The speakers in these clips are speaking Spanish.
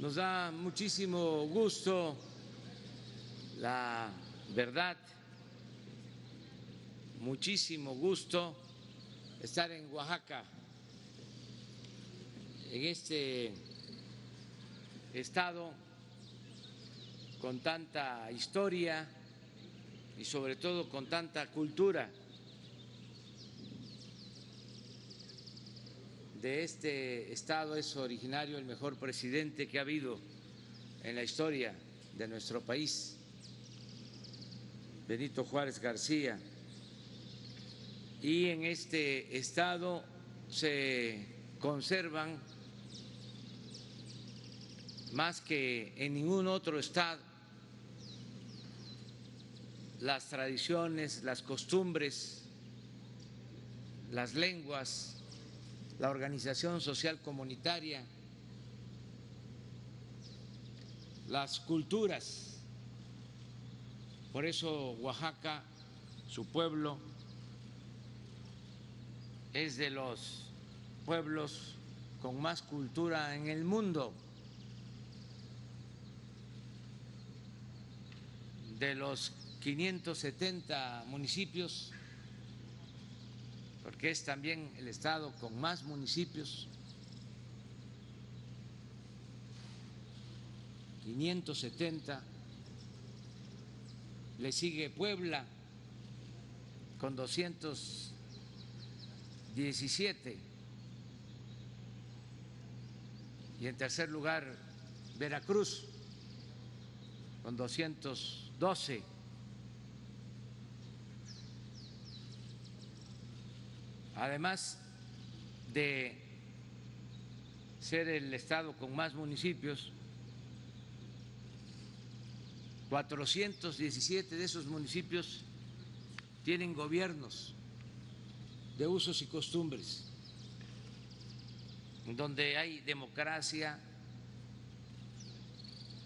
Nos da muchísimo gusto, la verdad, muchísimo gusto estar en Oaxaca, en este estado con tanta historia y sobre todo con tanta cultura. De este estado es originario el mejor presidente que ha habido en la historia de nuestro país, Benito Juárez García, y en este estado se conservan más que en ningún otro estado las tradiciones, las costumbres, las lenguas, la organización social comunitaria, las culturas. Por eso Oaxaca, su pueblo, es de los pueblos con más cultura en el mundo. De los 570 municipios, porque es también el estado con más municipios, 570, le sigue Puebla con 217 y en tercer lugar Veracruz con 212. Además de ser el estado con más municipios, 417 de esos municipios tienen gobiernos de usos y costumbres, donde hay democracia,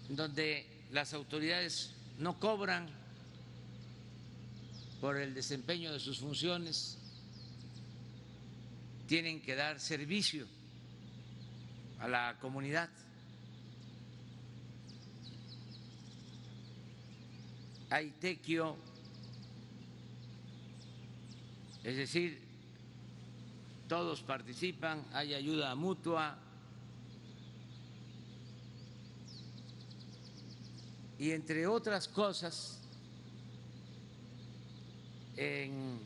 donde las autoridades no cobran por el desempeño de sus funciones, tienen que dar servicio a la comunidad. Hay tequio, es decir, todos participan, hay ayuda mutua y entre otras cosas, en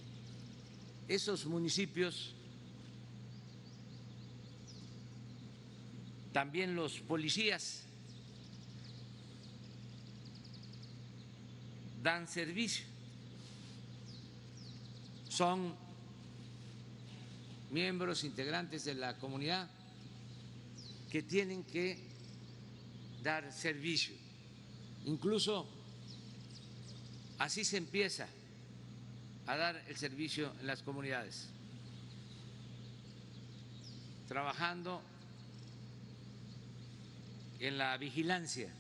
esos municipios también los policías dan servicio, son miembros integrantes de la comunidad que tienen que dar servicio. Incluso así se empieza a dar el servicio en las comunidades, trabajando en la vigilancia.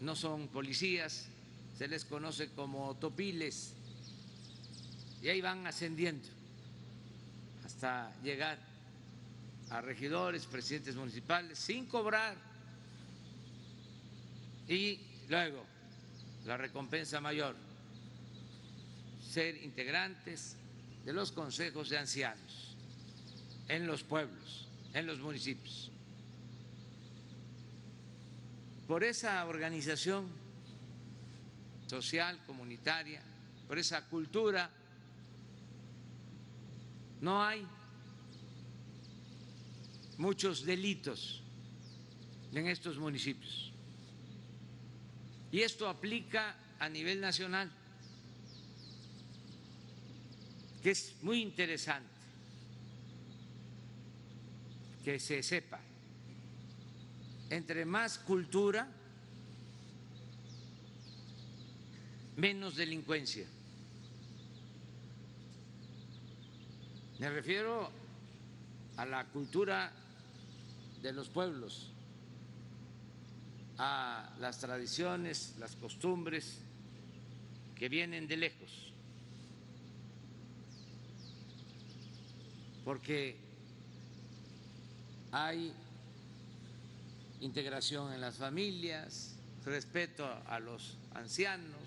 No son policías, se les conoce como topiles, y ahí van ascendiendo hasta llegar a regidores, presidentes municipales, sin cobrar, y luego la recompensa mayor, ser integrantes de los consejos de ancianos en los pueblos, en los municipios. Por esa organización social, comunitaria, por esa cultura, no hay muchos delitos en estos municipios. Y esto aplica a nivel nacional, que es muy interesante que se sepa. Entre más cultura, menos delincuencia. Me refiero a la cultura de los pueblos, a las tradiciones, las costumbres que vienen de lejos, porque hay integración en las familias, respeto a los ancianos,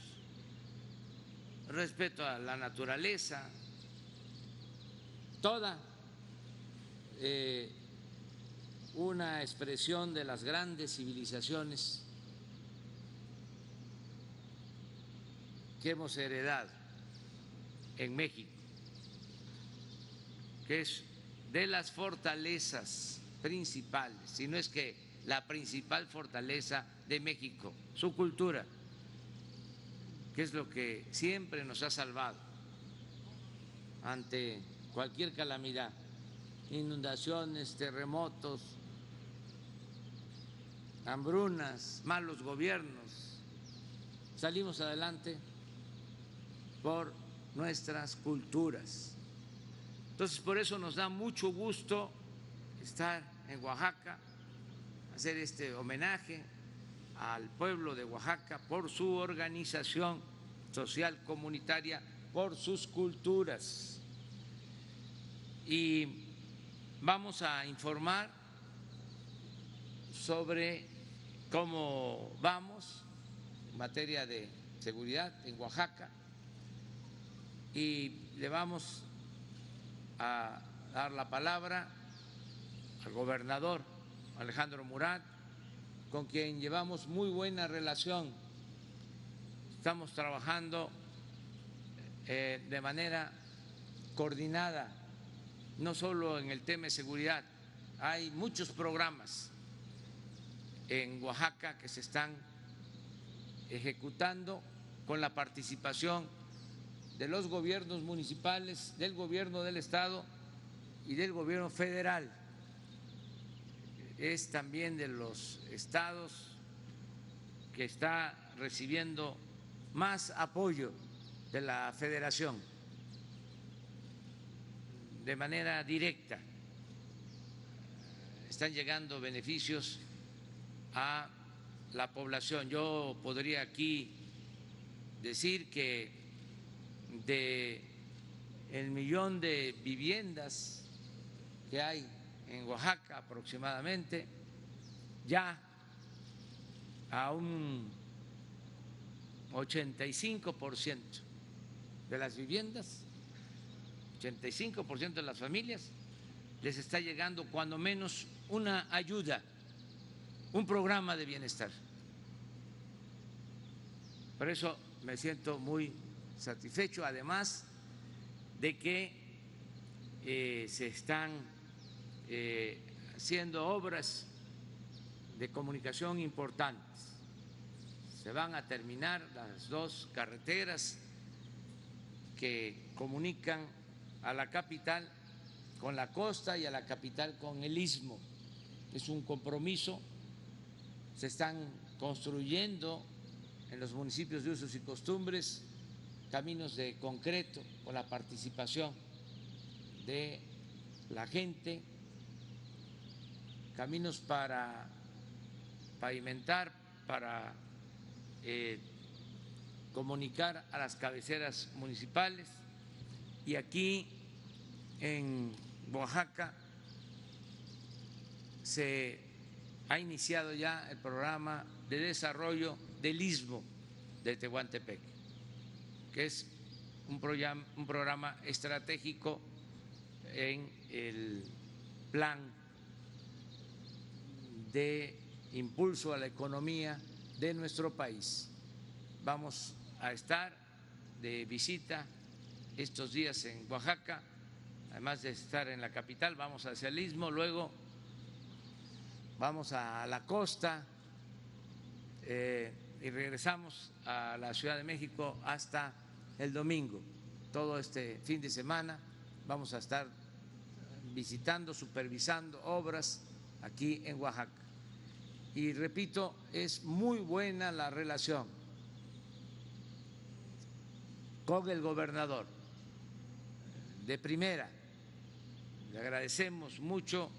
respeto a la naturaleza, toda una expresión de las grandes civilizaciones que hemos heredado en México, que es de las fortalezas principales, si no es que la principal fortaleza de México, su cultura, que es lo que siempre nos ha salvado ante cualquier calamidad, inundaciones, terremotos, hambrunas, malos gobiernos. Salimos adelante por nuestras culturas. Entonces, por eso nos da mucho gusto estar en Oaxaca, hacer este homenaje al pueblo de Oaxaca por su organización social comunitaria, por sus culturas. Y vamos a informar sobre cómo vamos en materia de seguridad en Oaxaca y le vamos a dar la palabra al gobernador Alejandro Murat, con quien llevamos muy buena relación. Estamos trabajando de manera coordinada, no solo en el tema de seguridad, hay muchos programas en Oaxaca que se están ejecutando con la participación de los gobiernos municipales, del gobierno del estado y del gobierno federal. Es también de los estados que está recibiendo más apoyo de la federación de manera directa. Están llegando beneficios a la población. Yo podría aquí decir que de el 1.000.000 de viviendas que hay en Oaxaca aproximadamente, ya a un 85% de las viviendas, 85% de las familias les está llegando cuando menos una ayuda, un programa de bienestar. Por eso me siento muy satisfecho, además de que se están haciendo obras de comunicación importantes. Se van a terminar las 2 carreteras que comunican a la capital con la costa y a la capital con el istmo. Es un compromiso. Se están construyendo en los municipios de usos y costumbres caminos de concreto con la participación de la gente, caminos para pavimentar, para comunicar a las cabeceras municipales. Y aquí en Oaxaca se ha iniciado ya el programa de desarrollo del istmo de Tehuantepec, que es un programa estratégico en el plan de impulso a la economía de nuestro país. Vamos a estar de visita estos días en Oaxaca, además de estar en la capital, vamos hacia el istmo, luego vamos a la costa y regresamos a la Ciudad de México hasta el domingo. Todo este fin de semana vamos a estar visitando, supervisando obras aquí en Oaxaca. Y repito, es muy buena la relación con el gobernador, de primera. Le agradecemos mucho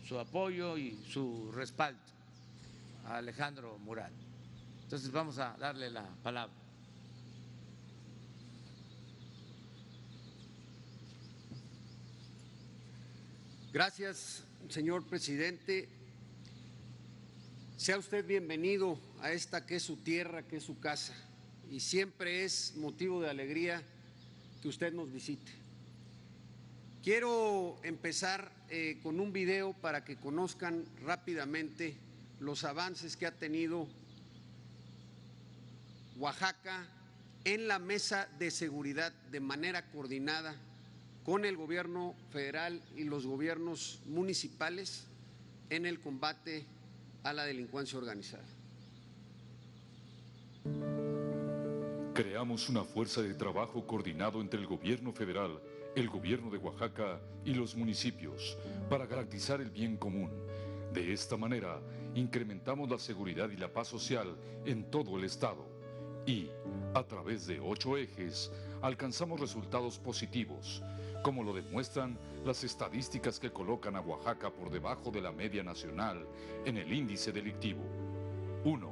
su apoyo y su respaldo a Alejandro Murat. Entonces vamos a darle la palabra. Gracias, señor presidente. Sea usted bienvenido a esta que es su tierra, que es su casa, y siempre es motivo de alegría que usted nos visite. Quiero empezar con un video para que conozcan rápidamente los avances que ha tenido Oaxaca en la mesa de seguridad de manera coordinada con el gobierno federal y los gobiernos municipales en el combate a la delincuencia organizada. Creamos una fuerza de trabajo coordinado entre el gobierno federal, el gobierno de Oaxaca y los municipios para garantizar el bien común. De esta manera, incrementamos la seguridad y la paz social en todo el estado y, a través de 8 ejes, alcanzamos resultados positivos, como lo demuestran las estadísticas que colocan a Oaxaca por debajo de la media nacional en el índice delictivo. 1.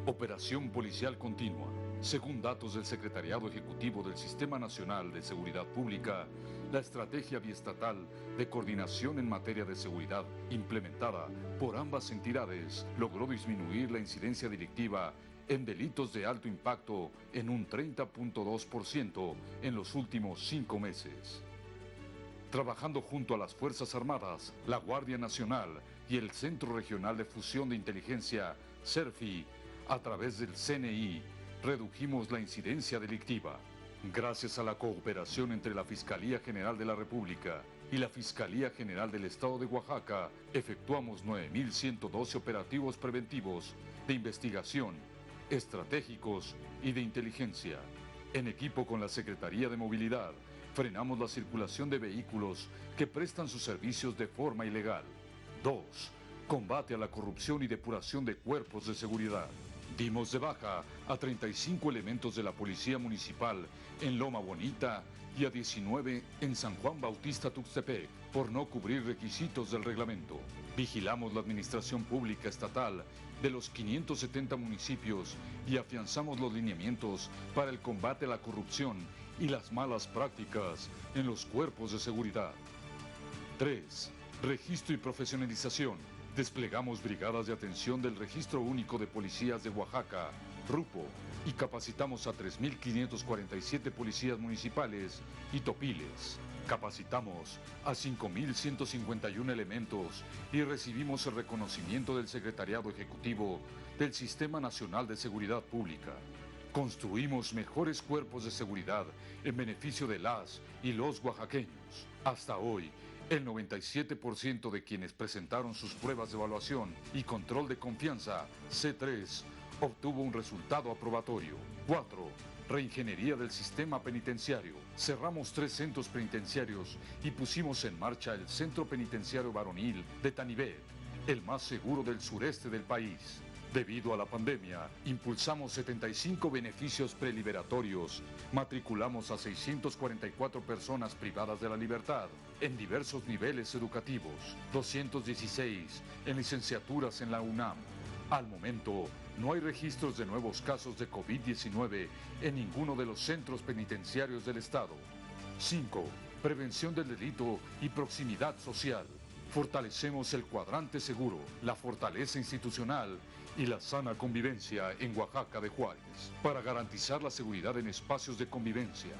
Operación policial continua. Según datos del Secretariado Ejecutivo del Sistema Nacional de Seguridad Pública, la estrategia biestatal de coordinación en materia de seguridad implementada por ambas entidades logró disminuir la incidencia delictiva en delitos de alto impacto en un 30.2% en los últimos 5 meses. Trabajando junto a las Fuerzas Armadas, la Guardia Nacional y el Centro Regional de Fusión de Inteligencia, CERFI, a través del CNI, redujimos la incidencia delictiva. Gracias a la cooperación entre la Fiscalía General de la República y la Fiscalía General del Estado de Oaxaca, efectuamos 9.112 operativos preventivos de investigación, estratégicos y de inteligencia. En equipo con la Secretaría de Movilidad, frenamos la circulación de vehículos que prestan sus servicios de forma ilegal. 2. Combate a la corrupción y depuración de cuerpos de seguridad. Dimos de baja a 35 elementos de la Policía Municipal en Loma Bonita y a 19 en San Juan Bautista Tuxtepec por no cubrir requisitos del reglamento. Vigilamos la administración pública estatal de los 570 municipios y afianzamos los lineamientos para el combate a la corrupción y las malas prácticas en los cuerpos de seguridad. 3. Registro y profesionalización. Desplegamos brigadas de atención del Registro Único de Policías de Oaxaca, RUPO, y capacitamos a 3.547 policías municipales y topiles. Capacitamos a 5.151 elementos y recibimos el reconocimiento del Secretariado Ejecutivo del Sistema Nacional de Seguridad Pública. Construimos mejores cuerpos de seguridad en beneficio de las y los oaxaqueños. Hasta hoy, el 97% de quienes presentaron sus pruebas de evaluación y control de confianza, C3, obtuvo un resultado aprobatorio. 4. Reingeniería del sistema penitenciario. Cerramos 3 centros penitenciarios y pusimos en marcha el Centro Penitenciario Varonil de Tanibet, el más seguro del sureste del país. Debido a la pandemia, impulsamos 75 beneficios preliberatorios, matriculamos a 644 personas privadas de la libertad en diversos niveles educativos, 216 en licenciaturas en la UNAM. Al momento, no hay registros de nuevos casos de COVID-19 en ninguno de los centros penitenciarios del Estado. 5. Prevención del delito y proximidad social. Fortalecemos el cuadrante seguro, la fortaleza institucional y la sana convivencia en Oaxaca de Juárez, para garantizar la seguridad en espacios de convivencia.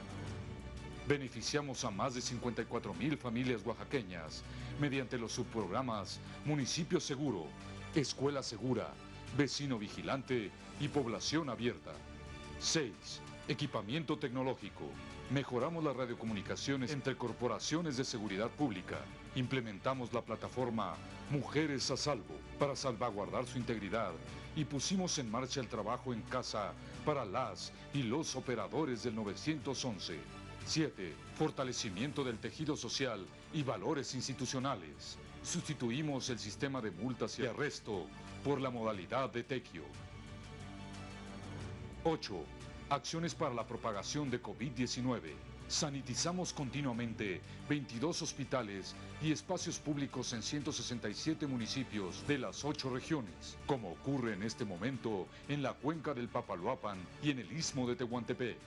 Beneficiamos a más de 54,000 familias oaxaqueñas mediante los subprogramas Municipio Seguro, Escuela Segura, Vecino Vigilante y Población Abierta. 6. Equipamiento tecnológico. Mejoramos las radiocomunicaciones entre corporaciones de seguridad pública. Implementamos la plataforma Mujeres a Salvo para salvaguardar su integridad y pusimos en marcha el trabajo en casa para las y los operadores del 911. 7. Fortalecimiento del tejido social y valores institucionales. Sustituimos el sistema de multas y arresto por la modalidad de tequio. 8. Acciones para la propagación de COVID-19. Sanitizamos continuamente 22 hospitales y espacios públicos en 167 municipios de las 8 regiones, como ocurre en este momento en la cuenca del Papaloapan y en el istmo de Tehuantepec.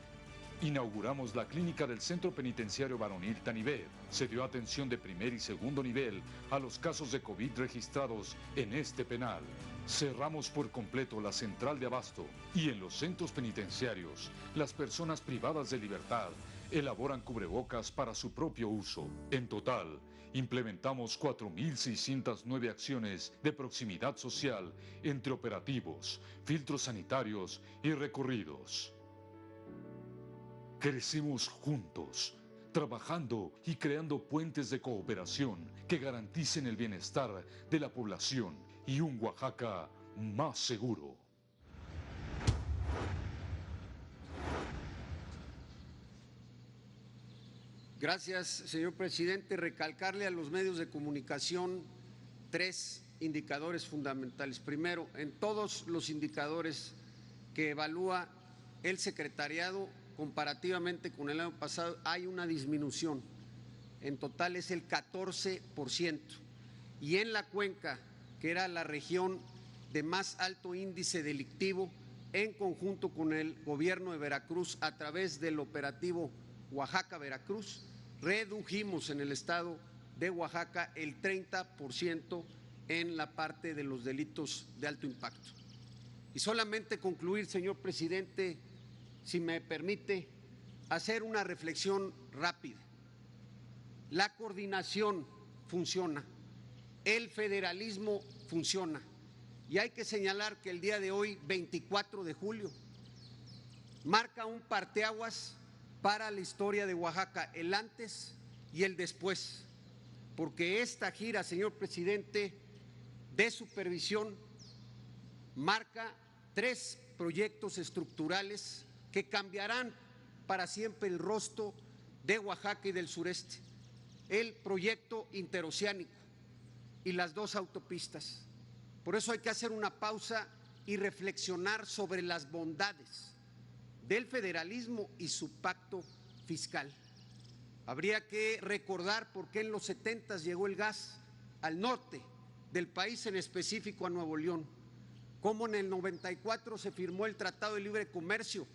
Inauguramos la clínica del Centro Penitenciario Varonil Tanibet. Se dio atención de primer y segundo nivel a los casos de COVID registrados en este penal. Cerramos por completo la central de abasto y en los centros penitenciarios, las personas privadas de libertad elaboran cubrebocas para su propio uso. En total, implementamos 4.609 acciones de proximidad social entre operativos, filtros sanitarios y recorridos. Crecemos juntos, trabajando y creando puentes de cooperación que garanticen el bienestar de la población y un Oaxaca más seguro. Gracias, señor presidente. Recalcarle a los medios de comunicación 3 indicadores fundamentales. Primero, en todos los indicadores que evalúa el secretariado, comparativamente con el año pasado, hay una disminución. En total es el 14%. Y en la cuenca, que era la región de más alto índice delictivo, en conjunto con el gobierno de Veracruz, a través del operativo Oaxaca-Veracruz, redujimos en el estado de Oaxaca el 30% en la parte de los delitos de alto impacto. Y solamente concluir, señor presidente, si me permite, hacer una reflexión rápida. La coordinación funciona, el federalismo funciona, y hay que señalar que el día de hoy, 24 de julio, marca un parteaguas para la historia de Oaxaca, el antes y el después, porque esta gira, señor presidente, de supervisión marca 3 proyectos estructurales que cambiarán para siempre el rostro de Oaxaca y del sureste: el proyecto interoceánico y las 2 autopistas. Por eso hay que hacer una pausa y reflexionar sobre las bondades del federalismo y su pacto fiscal. Habría que recordar por qué en los 70 llegó el gas al norte del país, en específico a Nuevo León, cómo en el 94 se firmó el Tratado de Libre Comercio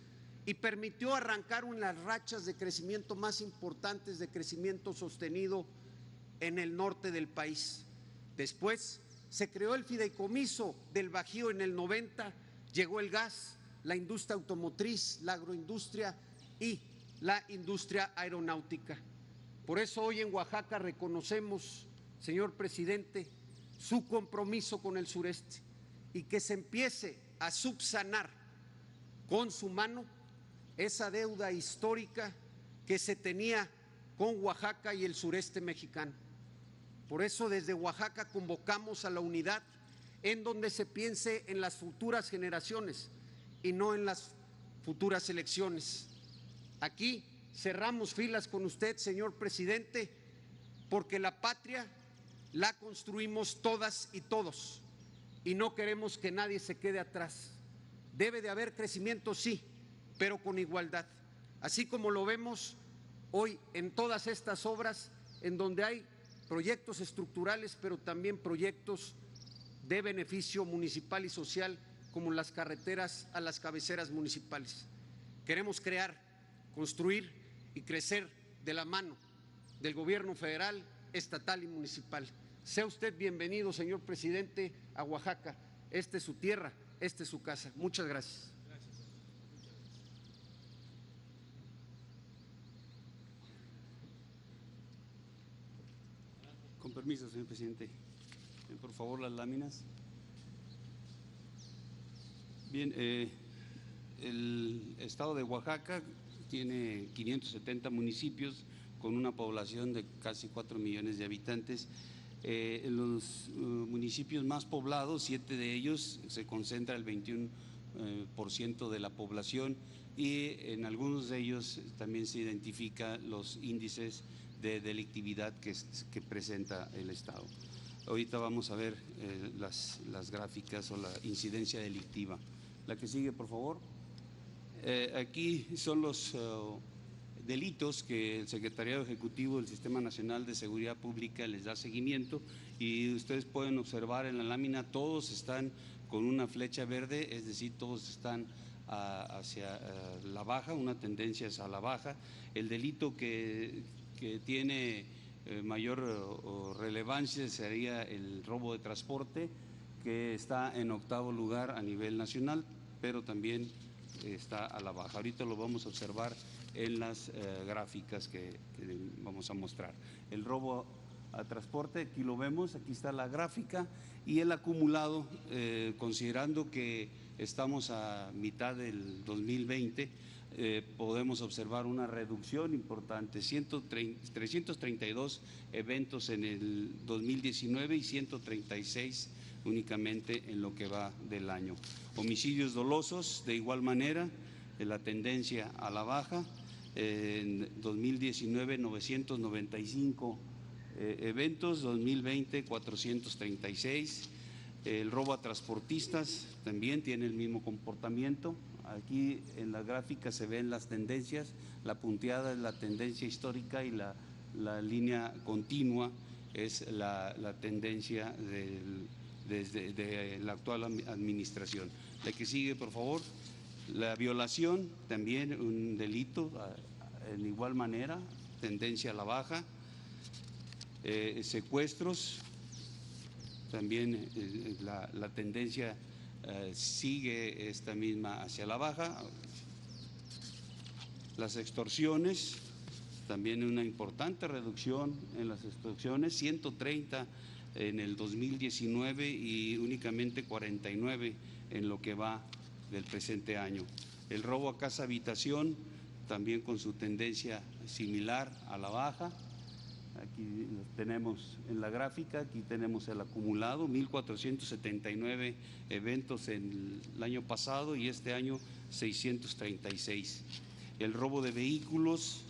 y permitió arrancar unas rachas de crecimiento más importantes, de crecimiento sostenido en el norte del país. Después se creó el fideicomiso del Bajío en el 90, llegó el gas, la industria automotriz, la agroindustria y la industria aeronáutica. Por eso hoy en Oaxaca reconocemos, señor presidente, su compromiso con el sureste y que se empiece a subsanar con su mano esa deuda histórica que se tenía con Oaxaca y el sureste mexicano. Por eso desde Oaxaca convocamos a la unidad, en donde se piense en las futuras generaciones y no en las futuras elecciones. Aquí cerramos filas con usted, señor presidente, porque la patria la construimos todas y todos y no queremos que nadie se quede atrás. Debe de haber crecimiento, sí, pero con igualdad, así como lo vemos hoy en todas estas obras en donde hay proyectos estructurales, pero también proyectos de beneficio municipal y social, como las carreteras a las cabeceras municipales. Queremos crear, construir y crecer de la mano del gobierno federal, estatal y municipal. Sea usted bienvenido, señor presidente, a Oaxaca. Esta es su tierra, esta es su casa. Muchas gracias. Con permiso, señor presidente. Por favor, las láminas. Bien, el estado de Oaxaca tiene 570 municipios con una población de casi 4 millones de habitantes. En los municipios más poblados, 7 de ellos, se concentra el 21% de la población, y en algunos de ellos también se identifican los índices de delictividad que presenta el estado. Ahorita vamos a ver las gráficas o la incidencia delictiva. La que sigue, por favor. Aquí son los delitos que el Secretariado Ejecutivo del Sistema Nacional de Seguridad Pública les da seguimiento, y ustedes pueden observar en la lámina, todos están con una flecha verde, es decir, todos están hacia la baja, una tendencia es a la baja. El delito que tiene mayor relevancia sería el robo de transporte, que está en 8º lugar a nivel nacional, pero también está a la baja. Ahorita lo vamos a observar en las gráficas que vamos a mostrar. El robo a transporte, aquí lo vemos, aquí está la gráfica, y el acumulado, considerando que estamos a mitad del 2020, podemos observar una reducción importante, 332 eventos en el 2019 y 136 únicamente en lo que va del año. Homicidios dolosos, de igual manera, la tendencia a la baja. En 2019, 995 eventos, 2020, 436. El robo a transportistas también tiene el mismo comportamiento. Aquí en la gráfica se ven las tendencias, la punteada es la tendencia histórica y la línea continua es la tendencia desde la actual administración. La que sigue, por favor. La violación, también un delito, en igual manera, tendencia a la baja. Secuestros, también la tendencia sigue esta misma hacia la baja. Las extorsiones, también una importante reducción en las extorsiones, 130 en el 2019 y únicamente 49 en lo que va del presente año. El robo a casa habitación, también con su tendencia similar a la baja. Aquí tenemos en la gráfica, aquí tenemos el acumulado, 1.479 eventos en el año pasado y este año 636. El robo de vehículos,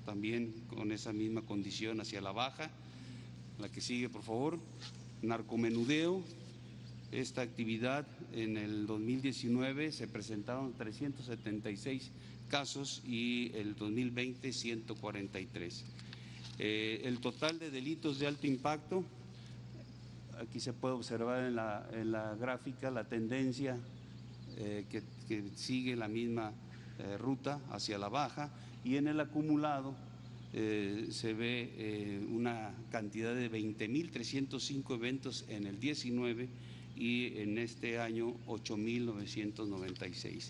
también con esa misma condición hacia la baja. La que sigue, por favor. Narcomenudeo. Esta actividad en el 2019 se presentaron 376 casos y el 2020 143. El total de delitos de alto impacto, aquí se puede observar en la gráfica la tendencia que sigue la misma ruta hacia la baja, y en el acumulado se ve una cantidad de 20.305 eventos en el 19 y en este año 8.996.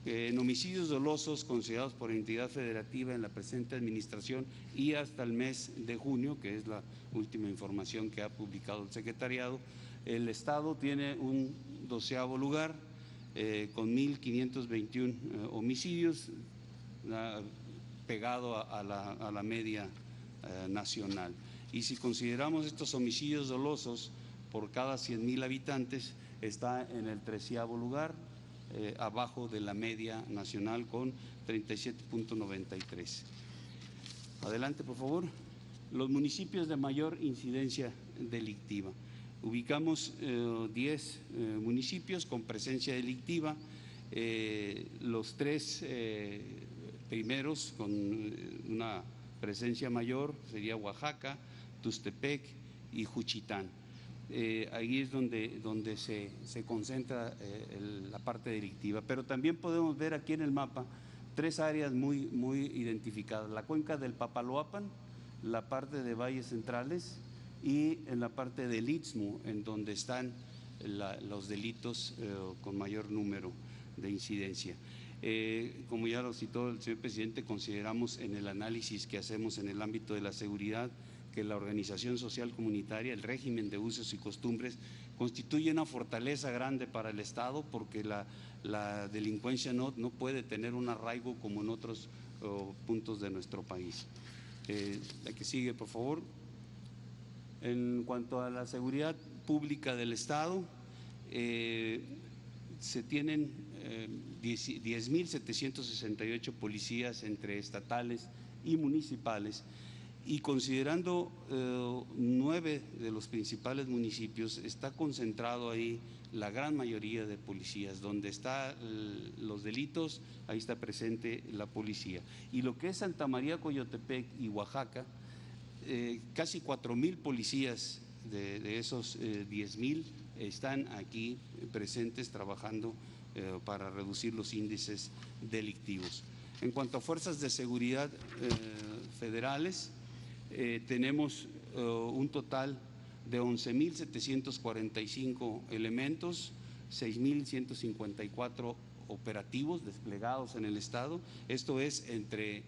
En homicidios dolosos considerados por entidad federativa en la presente administración y hasta el mes de junio, que es la última información que ha publicado el secretariado, el Estado tiene un 12º lugar con 1.521 homicidios, pegado a la media nacional. Y si consideramos estos homicidios dolosos por cada 100.000 habitantes, está en el 13º lugar, abajo de la media nacional con 37.93. Adelante, por favor. Los municipios de mayor incidencia delictiva. Ubicamos 10 municipios con presencia delictiva. Los 3 primeros con una presencia mayor sería Oaxaca, Tuxtepec y Juchitán. Ahí es donde se concentra la parte delictiva, pero también podemos ver aquí en el mapa 3 áreas muy identificadas: la cuenca del Papaloapan, la parte de valles centrales y en la parte del Istmo, en donde están los delitos con mayor número de incidencia. Como ya lo citó el señor presidente, consideramos en el análisis que hacemos en el ámbito de la seguridad que la organización social comunitaria, el régimen de usos y costumbres, constituye una fortaleza grande para el Estado, porque la delincuencia no puede tener un arraigo como en otros puntos de nuestro país. La que sigue, por favor. En cuanto a la seguridad pública del Estado, se tienen 10.768 policías entre estatales y municipales, y considerando 9 de los principales municipios, está concentrado ahí la gran mayoría de policías. Donde están los delitos, ahí está presente la policía. Y lo que es Santa María Coyotepec y Oaxaca, casi 4.000 policías de esos 10.000 están aquí presentes trabajando para reducir los índices delictivos. En cuanto a fuerzas de seguridad federales, tenemos un total de 11.745 elementos, 6.154 operativos desplegados en el Estado. Esto es entre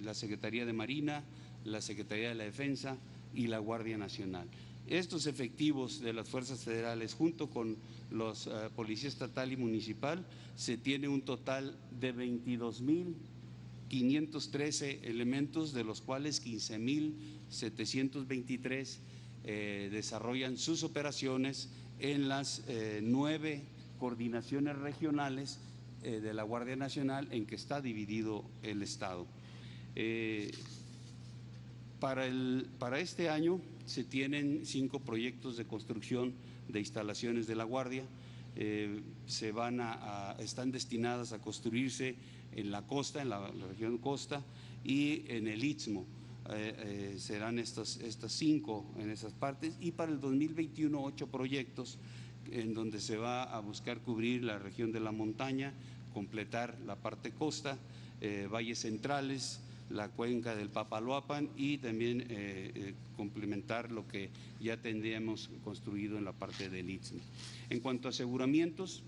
la Secretaría de Marina, la Secretaría de la Defensa y la Guardia Nacional. Estos efectivos de las fuerzas federales junto con los Policía Estatal y Municipal se tiene un total de 22.513 elementos, de los cuales 15.723 desarrollan sus operaciones en las 9 coordinaciones regionales de la Guardia Nacional en que está dividido el Estado. Para este año se tienen 5 proyectos de construcción de instalaciones de la Guardia. Están destinadas a construirse en la costa, en la región costa y en el Istmo. Serán estas 5 en esas partes, y para el 2021 8 proyectos en donde se va a buscar cubrir la región de la montaña, completar la parte costa, valles centrales, la cuenca del Papaloapan y también complementar lo que ya tendríamos construido en la parte del Istmo. En cuanto a aseguramientos,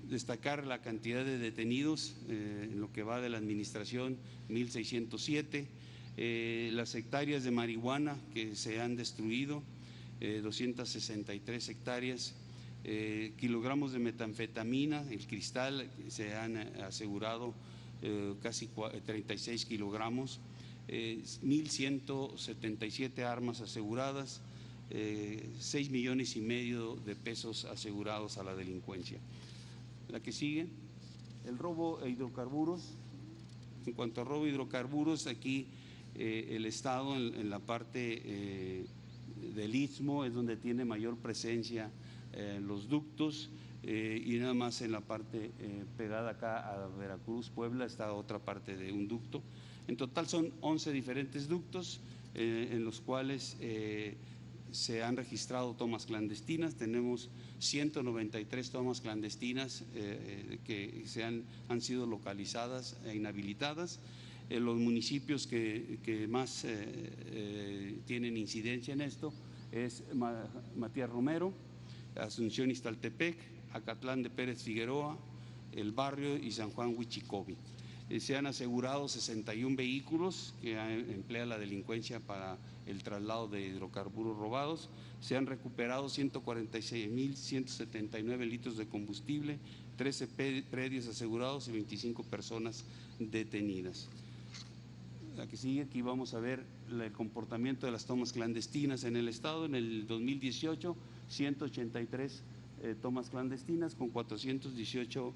destacar la cantidad de detenidos en lo que va de la administración, 1.607, las hectáreas de marihuana que se han destruido, 263 hectáreas, kilogramos de metanfetamina, el cristal, se han asegurado casi 36 kilogramos, 1.177 armas aseguradas, 6,5 millones de pesos asegurados a la delincuencia. La que sigue, el robo a hidrocarburos. En cuanto a robo de hidrocarburos, aquí el Estado en la parte del Istmo es donde tiene mayor presencia los ductos, y nada más en la parte pegada acá a Veracruz, Puebla, está otra parte de un ducto. En total son 11 diferentes ductos en los cuales se han registrado tomas clandestinas. Tenemos 193 tomas clandestinas que han sido localizadas e inhabilitadas. Los municipios que más tienen incidencia en esto es Matías Romero, Asunción Ixtaltepec, Acatlán de Pérez Figueroa, El Barrio y San Juan Huichicobi. Se han asegurado 61 vehículos que emplea la delincuencia para el traslado de hidrocarburos robados. Se han recuperado 146.179 litros de combustible, 13 predios asegurados y 25 personas detenidas. La que sigue, aquí vamos a ver el comportamiento de las tomas clandestinas en el Estado. En el 2018, 183 tomas clandestinas con 418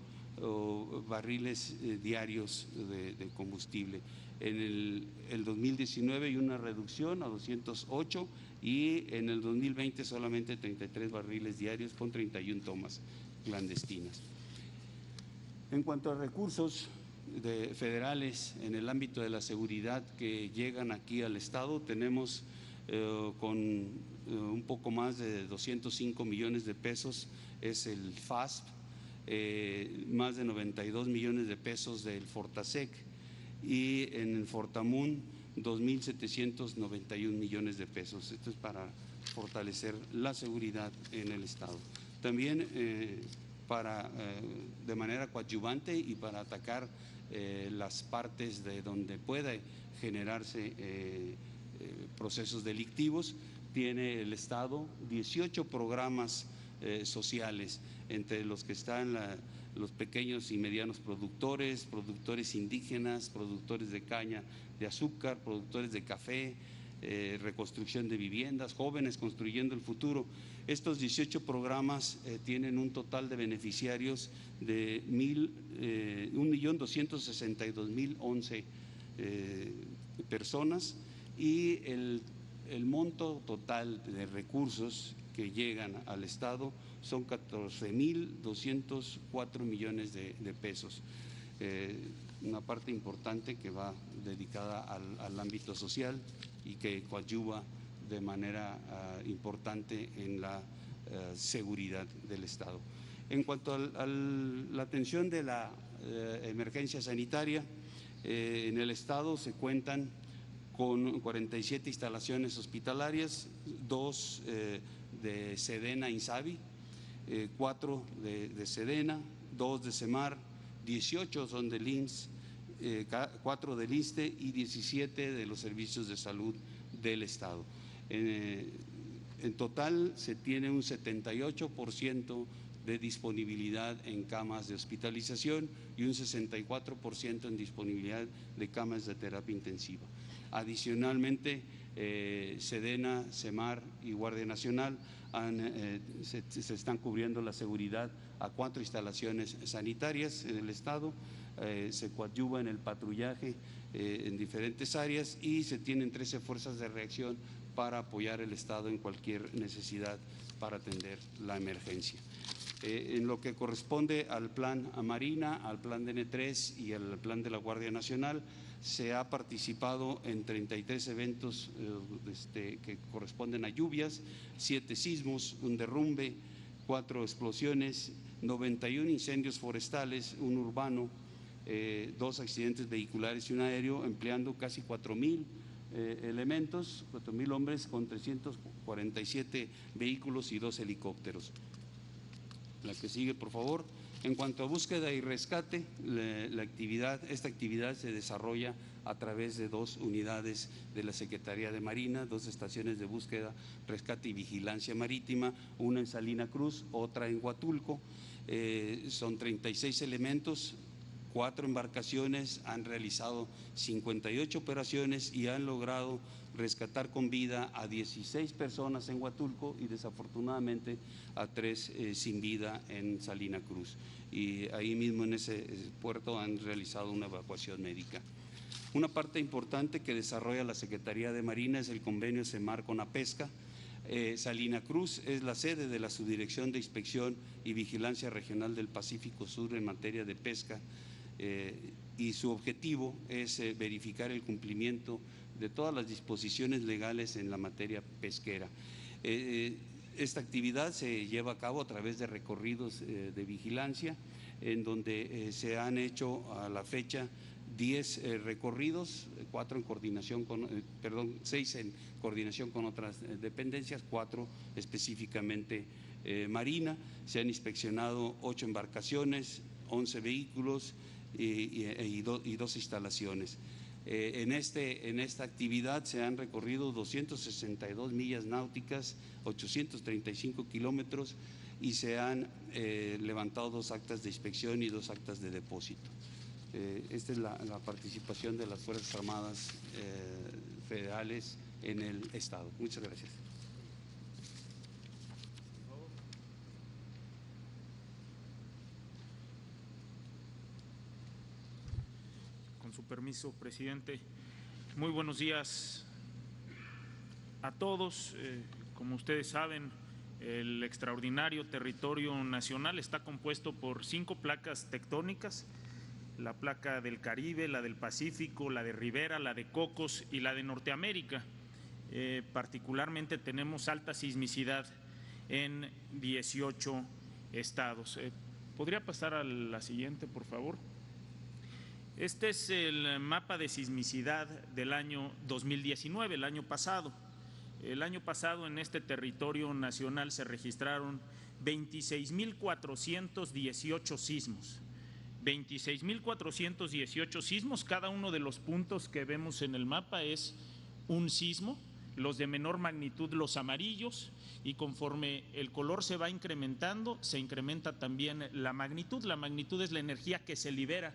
barriles diarios de combustible. En el 2019 hay una reducción a 208 y en el 2020 solamente 33 barriles diarios con 31 tomas clandestinas. En cuanto a recursos federales en el ámbito de la seguridad que llegan aquí al Estado, tenemos con un poco más de 205 millones de pesos es el FASP, más de 92 millones de pesos del Fortasec, y en el Fortamun 2.791 millones de pesos. Esto es para fortalecer la seguridad en el Estado. También de manera coadyuvante y para atacar las partes de donde pueda generarse procesos delictivos, tiene el Estado 18 programas sociales, entre los que están los pequeños y medianos productores, productores indígenas, productores de caña de azúcar, productores de café, reconstrucción de viviendas, jóvenes construyendo el futuro. Estos 18 programas tienen un total de beneficiarios de 1.262.011 personas, y el monto total de recursos que llegan al Estado son 14.204 millones de pesos. Una parte importante que va dedicada al ámbito social y que coadyuva de manera importante en la seguridad del Estado. En cuanto a la atención de la emergencia sanitaria, en el Estado se cuentan con 47 instalaciones hospitalarias, 2 de Sedena Insabi, 4 de Sedena, 2 de Semar, 18 son del IMSS, 4 del ISSSTE y 17 de los servicios de salud del Estado. En total se tiene un 78% de disponibilidad en camas de hospitalización y un 64% en disponibilidad de camas de terapia intensiva. Adicionalmente, Sedena, Semar y Guardia Nacional se están cubriendo la seguridad a 4 instalaciones sanitarias en el Estado, se coadyuva en el patrullaje en diferentes áreas y se tienen 13 fuerzas de reacción para apoyar el Estado en cualquier necesidad para atender la emergencia. En lo que corresponde al plan a Marina, al plan DN3 y al plan de la Guardia Nacional, se ha participado en 33 eventos que corresponden a lluvias, 7 sismos, un derrumbe, 4 explosiones, 91 incendios forestales, un urbano, 2 accidentes vehiculares y un aéreo, empleando casi 4,000 elementos, 4,000 hombres con 347 vehículos y 2 helicópteros. La que sigue, por favor. En cuanto a búsqueda y rescate, esta actividad se desarrolla a través de 2 unidades de la Secretaría de Marina, 2 estaciones de búsqueda, rescate y vigilancia marítima, una en Salina Cruz, otra en Huatulco. Son 36 elementos, 4 embarcaciones, han realizado 58 operaciones y han logrado rescatar con vida a 16 personas en Huatulco y desafortunadamente a 3 sin vida en Salina Cruz. Y ahí mismo en ese puerto han realizado una evacuación médica. Una parte importante que desarrolla la Secretaría de Marina es el convenio Semar con APESCA. Salina Cruz es la sede de la Subdirección de Inspección y Vigilancia Regional del Pacífico Sur en materia de pesca y su objetivo es verificar el cumplimiento de todas las disposiciones legales en la materia pesquera. Esta actividad se lleva a cabo a través de recorridos de vigilancia, en donde se han hecho a la fecha 10 recorridos, 6 en coordinación con otras dependencias, 4 específicamente Marina. Se han inspeccionado 8 embarcaciones, 11 vehículos y 2 instalaciones. En esta actividad se han recorrido 262 millas náuticas, 835 kilómetros y se han levantado 2 actas de inspección y 2 actas de depósito. Esta es la participación de las Fuerzas Armadas federales en el Estado. Muchas gracias. Con su permiso, presidente. Muy buenos días a todos. Como ustedes saben, el extraordinario territorio nacional está compuesto por 5 placas tectónicas: la placa del Caribe, la del Pacífico, la de Ribera, la de Cocos y la de Norteamérica. Particularmente tenemos alta sismicidad en 18 estados. ¿Podría pasar a la siguiente, por favor? Este es el mapa de sismicidad del año 2019, el año pasado. El año pasado en este territorio nacional se registraron 26,418 sismos. 26,418 sismos, cada uno de los puntos que vemos en el mapa es un sismo, los de menor magnitud los amarillos, y conforme el color se va incrementando, se incrementa también la magnitud. La magnitud es la energía que se libera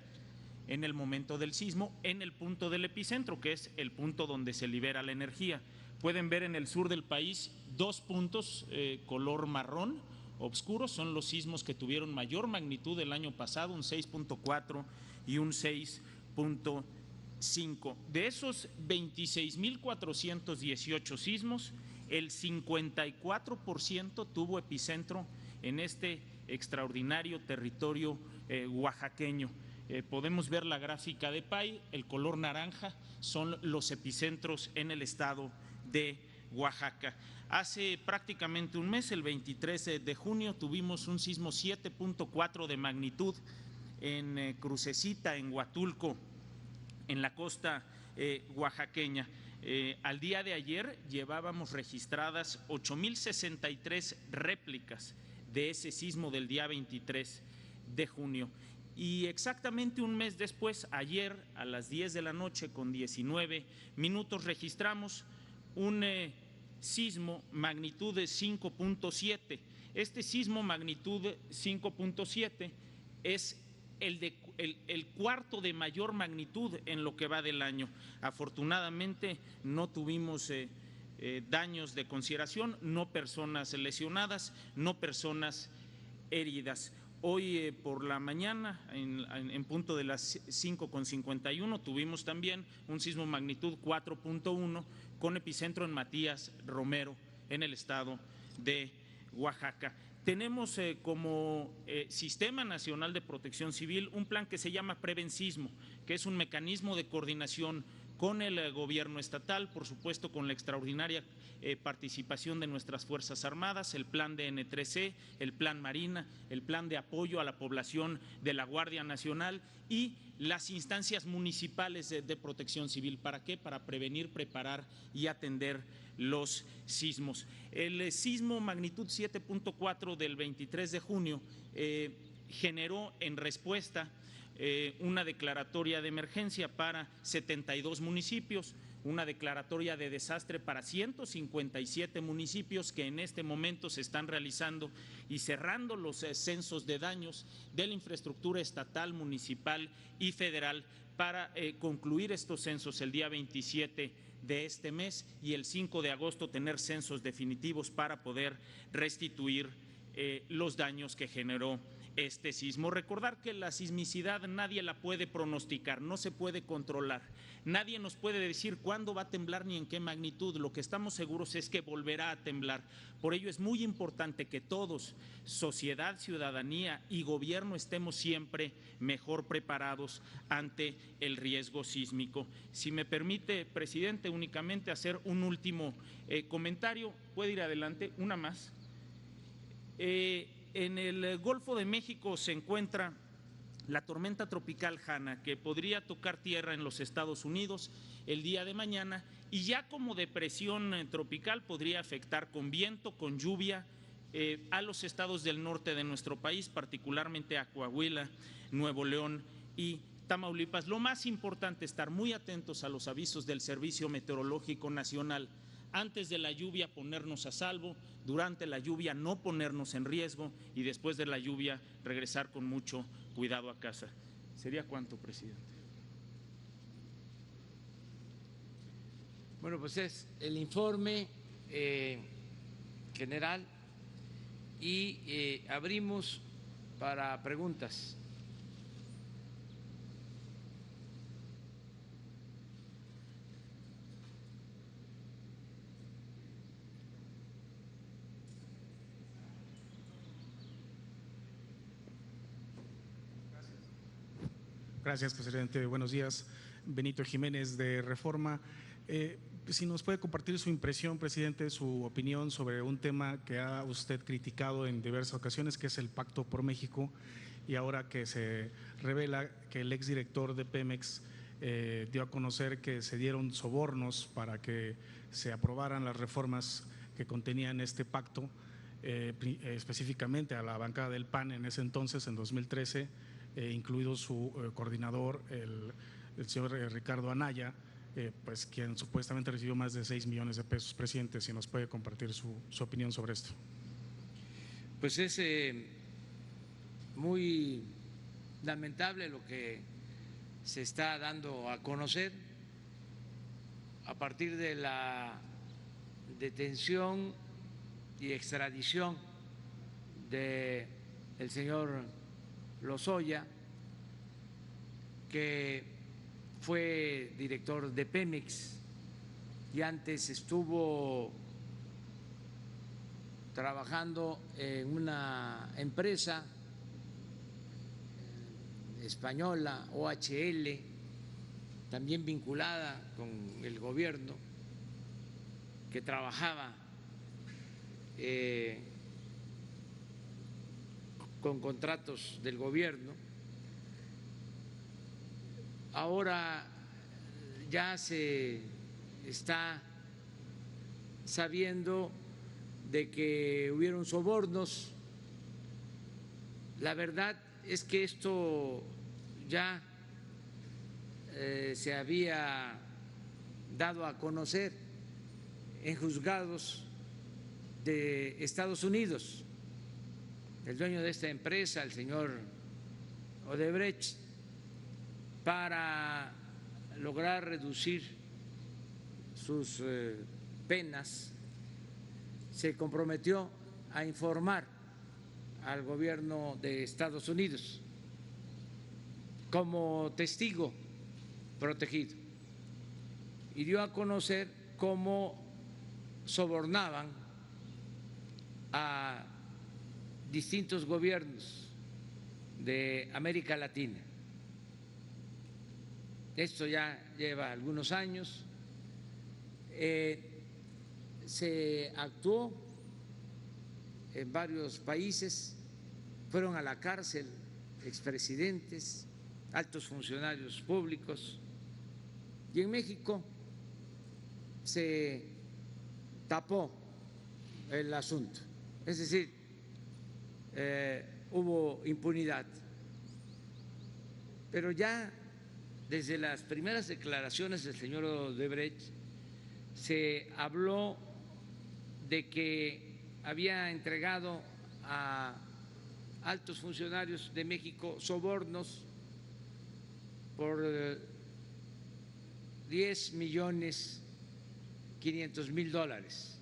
en el momento del sismo, en el punto del epicentro, que es el punto donde se libera la energía. Pueden ver en el sur del país 2 puntos color marrón oscuro, son los sismos que tuvieron mayor magnitud el año pasado, un 6.4 y un 6.5. De esos 26,418 sismos, el 54% tuvo epicentro en este extraordinario territorio oaxaqueño. Podemos ver la gráfica de PAI, el color naranja son los epicentros en el estado de Oaxaca. Hace prácticamente un mes, el 23 de junio, tuvimos un sismo 7.4 de magnitud en Crucecita, en Huatulco, en la costa oaxaqueña. Al día de ayer llevábamos registradas 8.063 réplicas de ese sismo del día 23 de junio. Y exactamente un mes después, ayer a las 10 de la noche con 19 minutos, registramos un sismo magnitud de 5.7. Este sismo magnitud 5.7 es el cuarto de mayor magnitud en lo que va del año. Afortunadamente no tuvimos daños de consideración, no personas lesionadas, no personas heridas. Hoy por la mañana, en punto de las 5:51, tuvimos también un sismo magnitud 4.1 con epicentro en Matías Romero, en el estado de Oaxaca. Tenemos como Sistema Nacional de Protección Civil un plan que se llama Prevensismo, que es un mecanismo de coordinación con el gobierno estatal, por supuesto con la extraordinaria participación de nuestras Fuerzas Armadas, el plan de N3C, el plan Marina, el plan de apoyo a la población de la Guardia Nacional y las instancias municipales de protección civil. ¿Para qué? Para prevenir, preparar y atender los sismos. El sismo magnitud 7.4 del 23 de junio generó en respuesta una declaratoria de emergencia para 72 municipios, una declaratoria de desastre para 157 municipios que en este momento se están realizando y cerrando los censos de daños de la infraestructura estatal, municipal y federal para concluir estos censos el día 27 de este mes y el 5 de agosto tener censos definitivos para poder restituir los daños que generó este sismo. Recordar que la sismicidad nadie la puede pronosticar, no se puede controlar. Nadie nos puede decir cuándo va a temblar ni en qué magnitud. Lo que estamos seguros es que volverá a temblar. Por ello es muy importante que todos, sociedad, ciudadanía y gobierno, estemos siempre mejor preparados ante el riesgo sísmico. Si me permite, presidente, únicamente hacer un último comentario. ¿Puede ir adelante? Una más. En el Golfo de México se encuentra la tormenta tropical Hanna, que podría tocar tierra en los Estados Unidos el día de mañana y ya como depresión tropical podría afectar con viento, con lluvia a los estados del norte de nuestro país, particularmente a Coahuila, Nuevo León y Tamaulipas. Lo más importante es estar muy atentos a los avisos del Servicio Meteorológico Nacional. Antes de la lluvia ponernos a salvo, durante la lluvia no ponernos en riesgo y después de la lluvia regresar con mucho cuidado a casa. ¿Sería cuánto, presidente? Bueno, pues es el informe general y abrimos para preguntas. Gracias, presidente. Buenos días. Benito Jiménez, de Reforma. Si nos puede compartir su impresión, presidente, su opinión sobre un tema que ha usted criticado en diversas ocasiones, que es el Pacto por México, y ahora que se revela que el exdirector de Pemex dio a conocer que se dieron sobornos para que se aprobaran las reformas que contenían este pacto, específicamente a la bancada del PAN en ese entonces, en 2013, incluido su coordinador, el señor Ricardo Anaya, pues quien supuestamente recibió más de 6 millones de pesos. Presidente, si nos puede compartir su opinión sobre esto. Pues es muy lamentable lo que se está dando a conocer a partir de la detención y extradición del señor Lozoya, que fue director de Pemex y antes estuvo trabajando en una empresa española, OHL, también vinculada con el gobierno, que trabajaba con contratos del gobierno. Ahora ya se está sabiendo de que hubieron sobornos. La verdad es que esto ya se había dado a conocer en juzgados de Estados Unidos. El dueño de esta empresa, el señor Odebrecht, para lograr reducir sus penas, se comprometió a informar al gobierno de Estados Unidos como testigo protegido y dio a conocer cómo sobornaban a distintos gobiernos de América Latina. Esto ya lleva algunos años. Se actuó en varios países, fueron a la cárcel expresidentes, altos funcionarios públicos, y en México se tapó el asunto, es decir, hubo impunidad. Pero ya desde las primeras declaraciones del señor Odebrecht se habló de que había entregado a altos funcionarios de México sobornos por 10.500.000 dólares.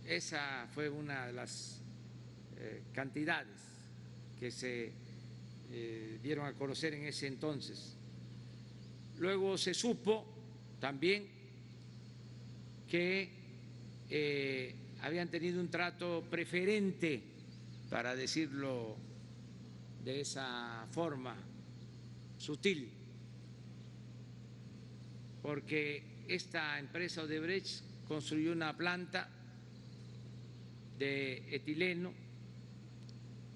Esa fue una de las cantidades que se dieron a conocer en ese entonces. Luego se supo también que habían tenido un trato preferente, para decirlo de esa forma sutil, porque esta empresa Odebrecht construyó una planta de etileno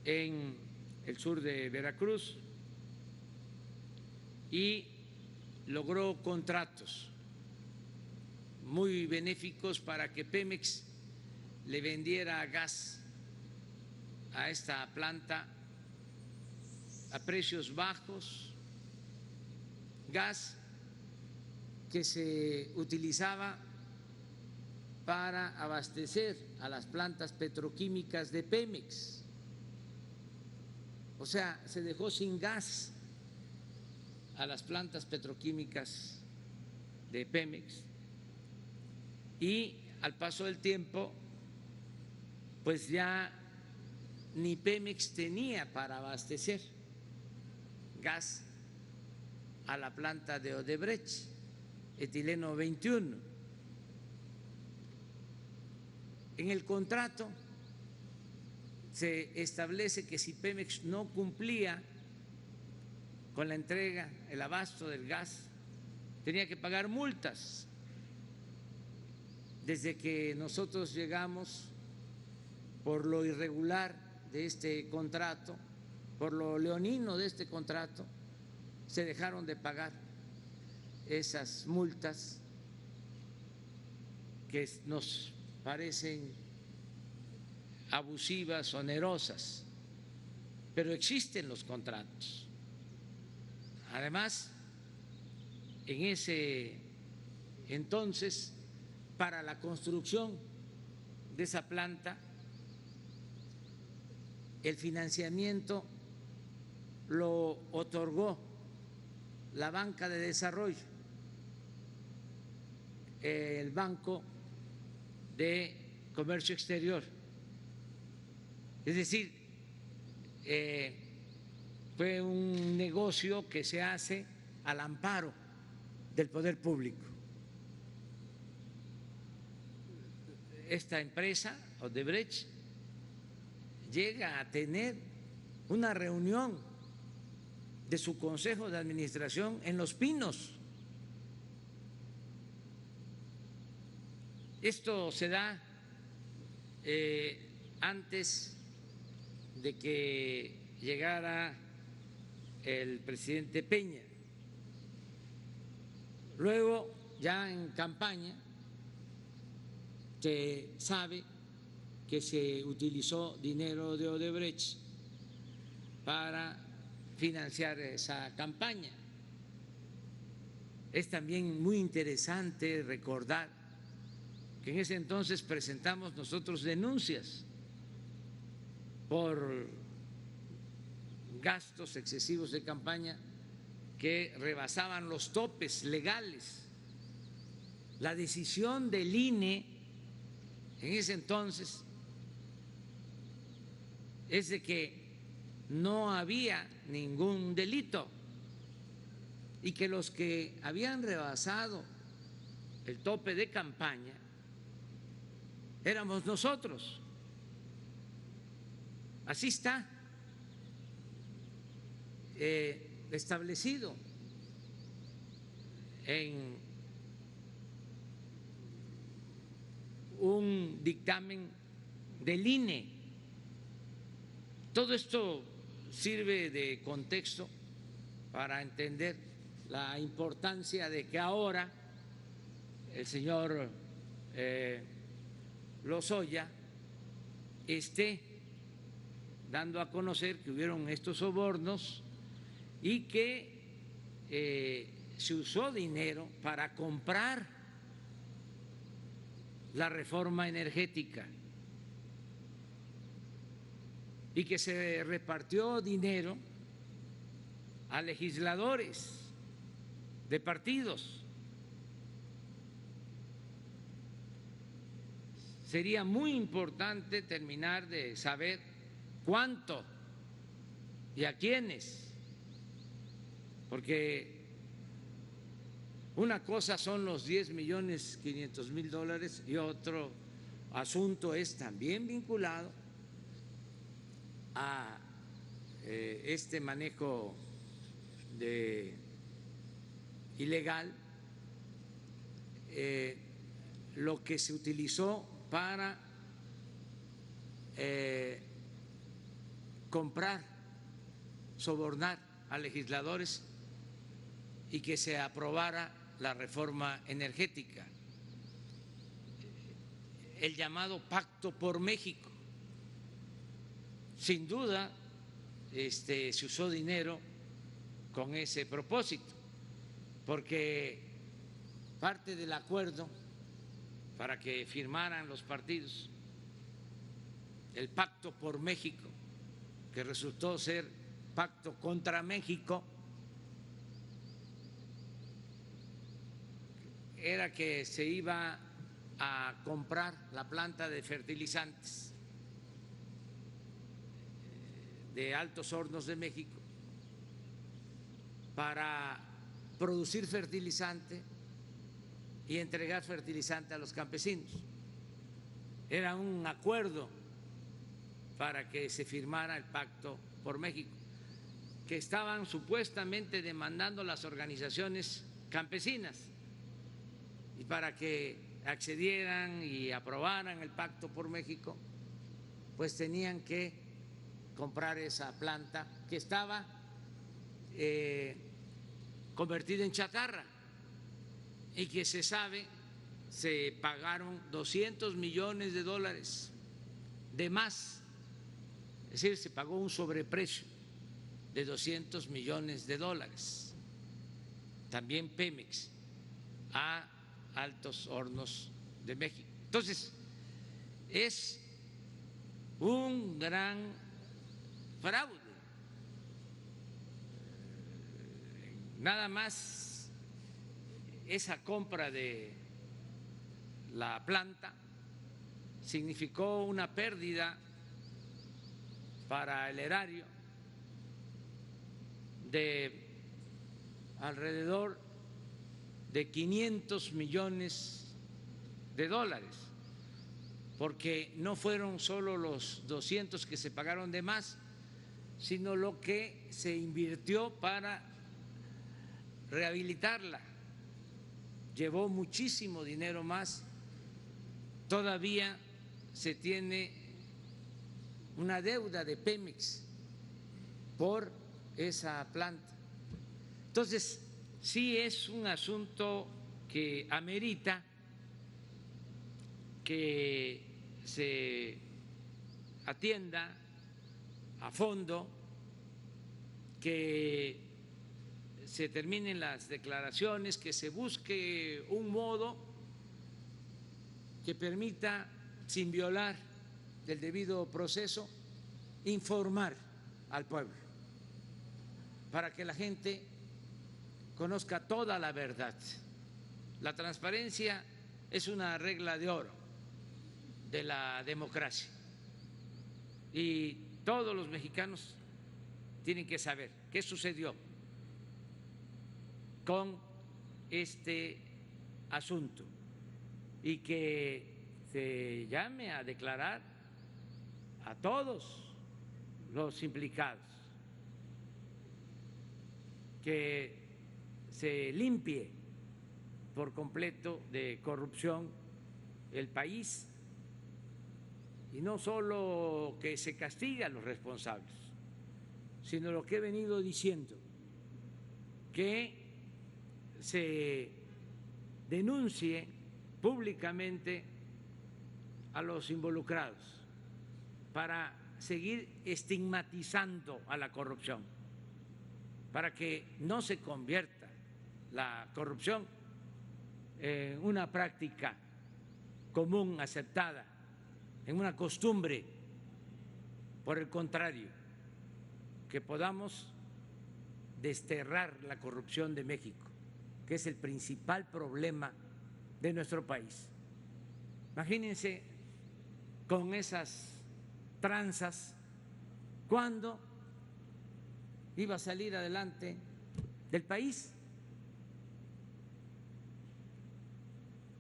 en el sur de Veracruz y logró contratos muy benéficos para que Pemex le vendiera gas a esta planta a precios bajos, gas que se utilizaba para abastecer a las plantas petroquímicas de Pemex. O sea, se dejó sin gas a las plantas petroquímicas de Pemex y al paso del tiempo, pues ya ni Pemex tenía para abastecer gas a la planta de Odebrecht, etileno 21. En el contrato se establece que si Pemex no cumplía con la entrega, el abasto del gas, tenía que pagar multas. Desde que nosotros llegamos, por lo irregular de este contrato, por lo leonino de este contrato, se dejaron de pagar esas multas que nos parecen abusivas, onerosas, pero existen los contratos. Además, en ese entonces, para la construcción de esa planta, el financiamiento lo otorgó la Banca de Desarrollo, el Banco de Comercio Exterior. Es decir, fue un negocio que se hace al amparo del poder público. Esta empresa, Odebrecht, llega a tener una reunión de su consejo de administración en Los Pinos. Esto se da antes de que llegara el presidente Peña. Luego, ya en campaña, se sabe que se utilizó dinero de Odebrecht para financiar esa campaña. Es también muy interesante recordar que en ese entonces presentamos nosotros denuncias por gastos excesivos de campaña que rebasaban los topes legales. La decisión del INE en ese entonces es de que no había ningún delito y que los que habían rebasado el tope de campaña éramos nosotros. Así está establecido en un dictamen del INE. Todo esto sirve de contexto para entender la importancia de que ahora el señor Lozoya esté dando a conocer que hubieron estos sobornos y que se usó dinero para comprar la reforma energética y que se repartió dinero a legisladores de partidos. Sería muy importante terminar de saber cuánto y a quiénes, porque una cosa son los 10.500.000 y otro asunto es también vinculado a este manejo ilegal, lo que se utilizó para comprar, sobornar a legisladores y que se aprobara la reforma energética, el llamado Pacto por México. Sin duda, se usó dinero con ese propósito, porque parte del acuerdo para que firmaran los partidos el Pacto por México, que resultó ser Pacto contra México, era que se iba a comprar la planta de fertilizantes de Altos Hornos de México para producir fertilizante y entregar fertilizante a los campesinos. Era un acuerdo para que se firmara el Pacto por México, que estaban supuestamente demandando las organizaciones campesinas, y para que accedieran y aprobaran el Pacto por México, pues tenían que comprar esa planta que estaba convertida en chatarra y que se sabe se pagaron $200 millones de más, es decir, se pagó un sobreprecio de $200 millones. También Pemex a Altos Hornos de México. Entonces, es un gran fraude. Nada más esa compra de la planta significó una pérdida para el erario de alrededor de $500 millones, porque no fueron solo los 200 que se pagaron de más, sino lo que se invirtió para rehabilitarla. Llevó muchísimo dinero más. Todavía se tiene una deuda de Pemex por esa planta. Entonces, sí es un asunto que amerita que se atienda a fondo, que se terminen las declaraciones, que se busque un modo que permita, sin violar el debido proceso, informar al pueblo, para que la gente conozca toda la verdad. La transparencia es una regla de oro de la democracia y todos los mexicanos tienen que saber qué sucedió con este asunto y que se llame a declarar a todos los implicados, que se limpie por completo de corrupción el país y no solo que se castigue a los responsables, sino lo que he venido diciendo, que se denuncie públicamente a los involucrados para seguir estigmatizando a la corrupción, para que no se convierta la corrupción en una práctica común, aceptada, en una costumbre. Por el contrario, que podamos desterrar la corrupción de México, que es el principal problema de nuestro país. Imagínense con esas tranzas, ¿cuándo iba a salir adelante del país?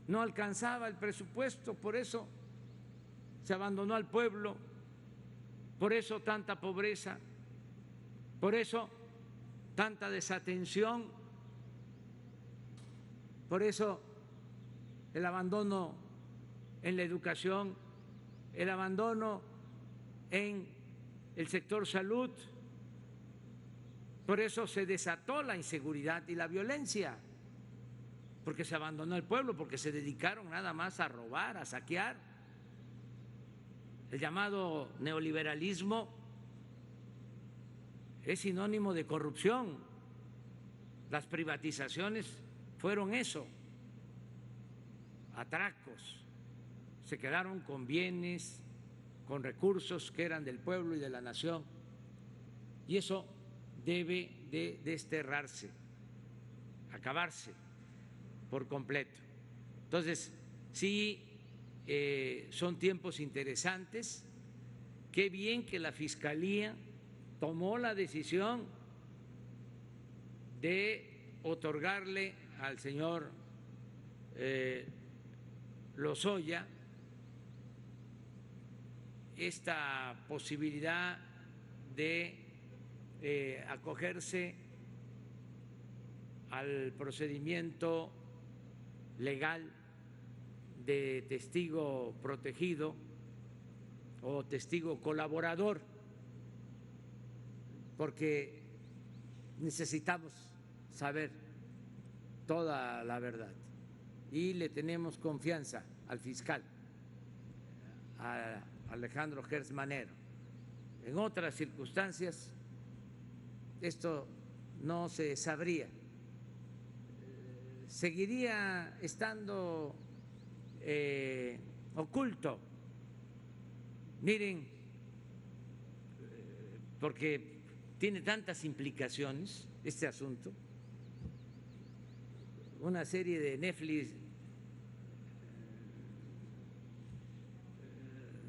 No alcanzaba el presupuesto, por eso se abandonó al pueblo, por eso tanta pobreza, por eso tanta desatención, por eso el abandono en la educación, el abandono en el sector salud, por eso se desató la inseguridad y la violencia, porque se abandonó el pueblo, porque se dedicaron nada más a robar, a saquear. El llamado neoliberalismo es sinónimo de corrupción. Las privatizaciones fueron eso, atracos. Se quedaron con bienes, con recursos que eran del pueblo y de la nación. Y eso debe de desterrarse, acabarse por completo. Entonces, sí, son tiempos interesantes. Qué bien que la Fiscalía tomó la decisión de otorgarle al señor Lozoya esta posibilidad de acogerse al procedimiento legal de testigo protegido o testigo colaborador, porque necesitamos saber toda la verdad y le tenemos confianza al fiscal, a Alejandro Gertz Manero. En otras circunstancias esto no se sabría, seguiría estando oculto. Miren, porque tiene tantas implicaciones este asunto. Una serie de Netflix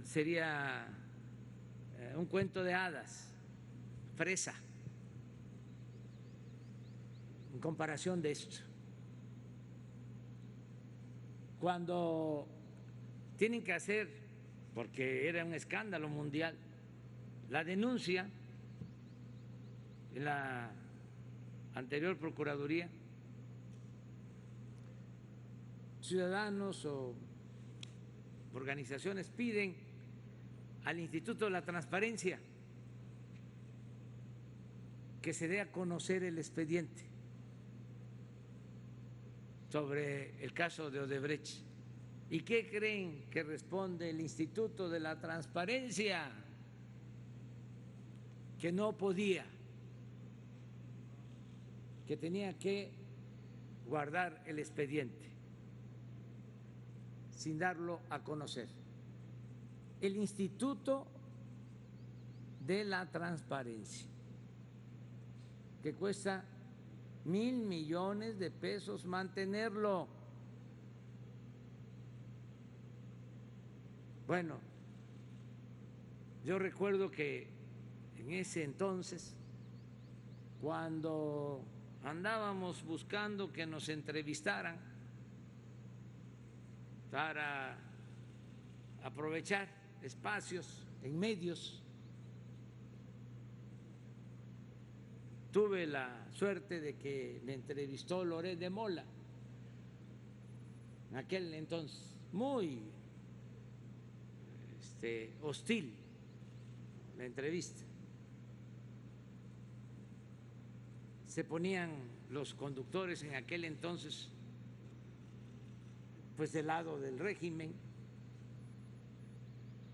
sería un cuento de hadas, fresa, en comparación de esto. Cuando tienen que hacer, porque era un escándalo mundial, la denuncia en la anterior Procuraduría, ciudadanos o organizaciones piden al Instituto de la Transparencia que se dé a conocer el expediente sobre el caso de Odebrecht. ¿Y qué creen que responde el Instituto de la Transparencia? Que no podía, que tenía que guardar el expediente sin darlo a conocer. El Instituto de la Transparencia, que cuesta 1.000 millones de pesos mantenerlo. Bueno, yo recuerdo que en ese entonces, cuando andábamos buscando que nos entrevistaran para aprovechar espacios en medios, tuve la suerte de que me entrevistó Loret de Mola, en aquel entonces muy hostil la entrevista. Se ponían los conductores en aquel entonces pues del lado del régimen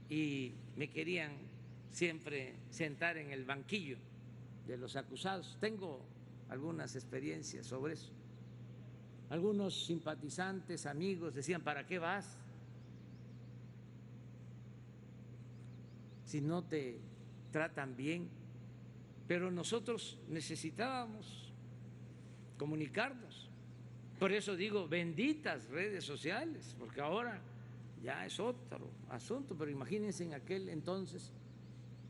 y me querían siempre sentar en el banquillo de los acusados. Tengo algunas experiencias sobre eso. Algunos simpatizantes, amigos decían: ¿para qué vas? Si no te tratan bien. Pero nosotros necesitábamos comunicarnos. Por eso digo, benditas redes sociales, porque ahora ya es otro asunto, pero imagínense en aquel entonces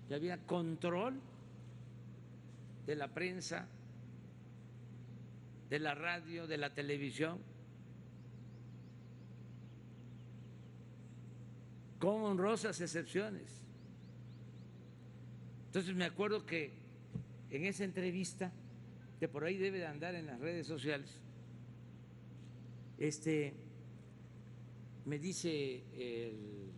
que había control de la prensa, de la radio, de la televisión, con honrosas excepciones. Entonces me acuerdo que en esa entrevista, que por ahí debe de andar en las redes sociales, me dice el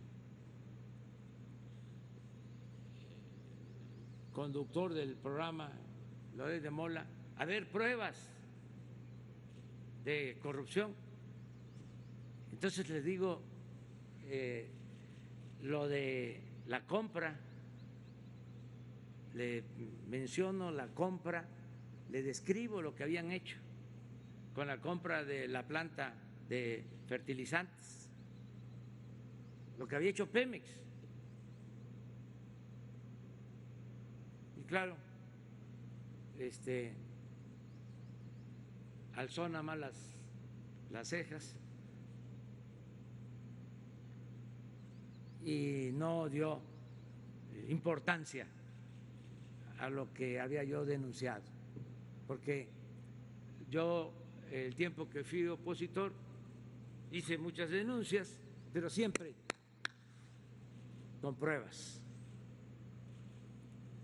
conductor del programa, Loret de Mola: a ver, pruebas de corrupción. Entonces les digo, lo de la compra, le menciono la compra, le describo lo que habían hecho con la compra de la planta de fertilizantes, lo que había hecho Pemex. Y claro, alzó nada más las cejas y no dio importancia a lo que había yo denunciado, porque yo, el tiempo que fui opositor, hice muchas denuncias, pero siempre con pruebas,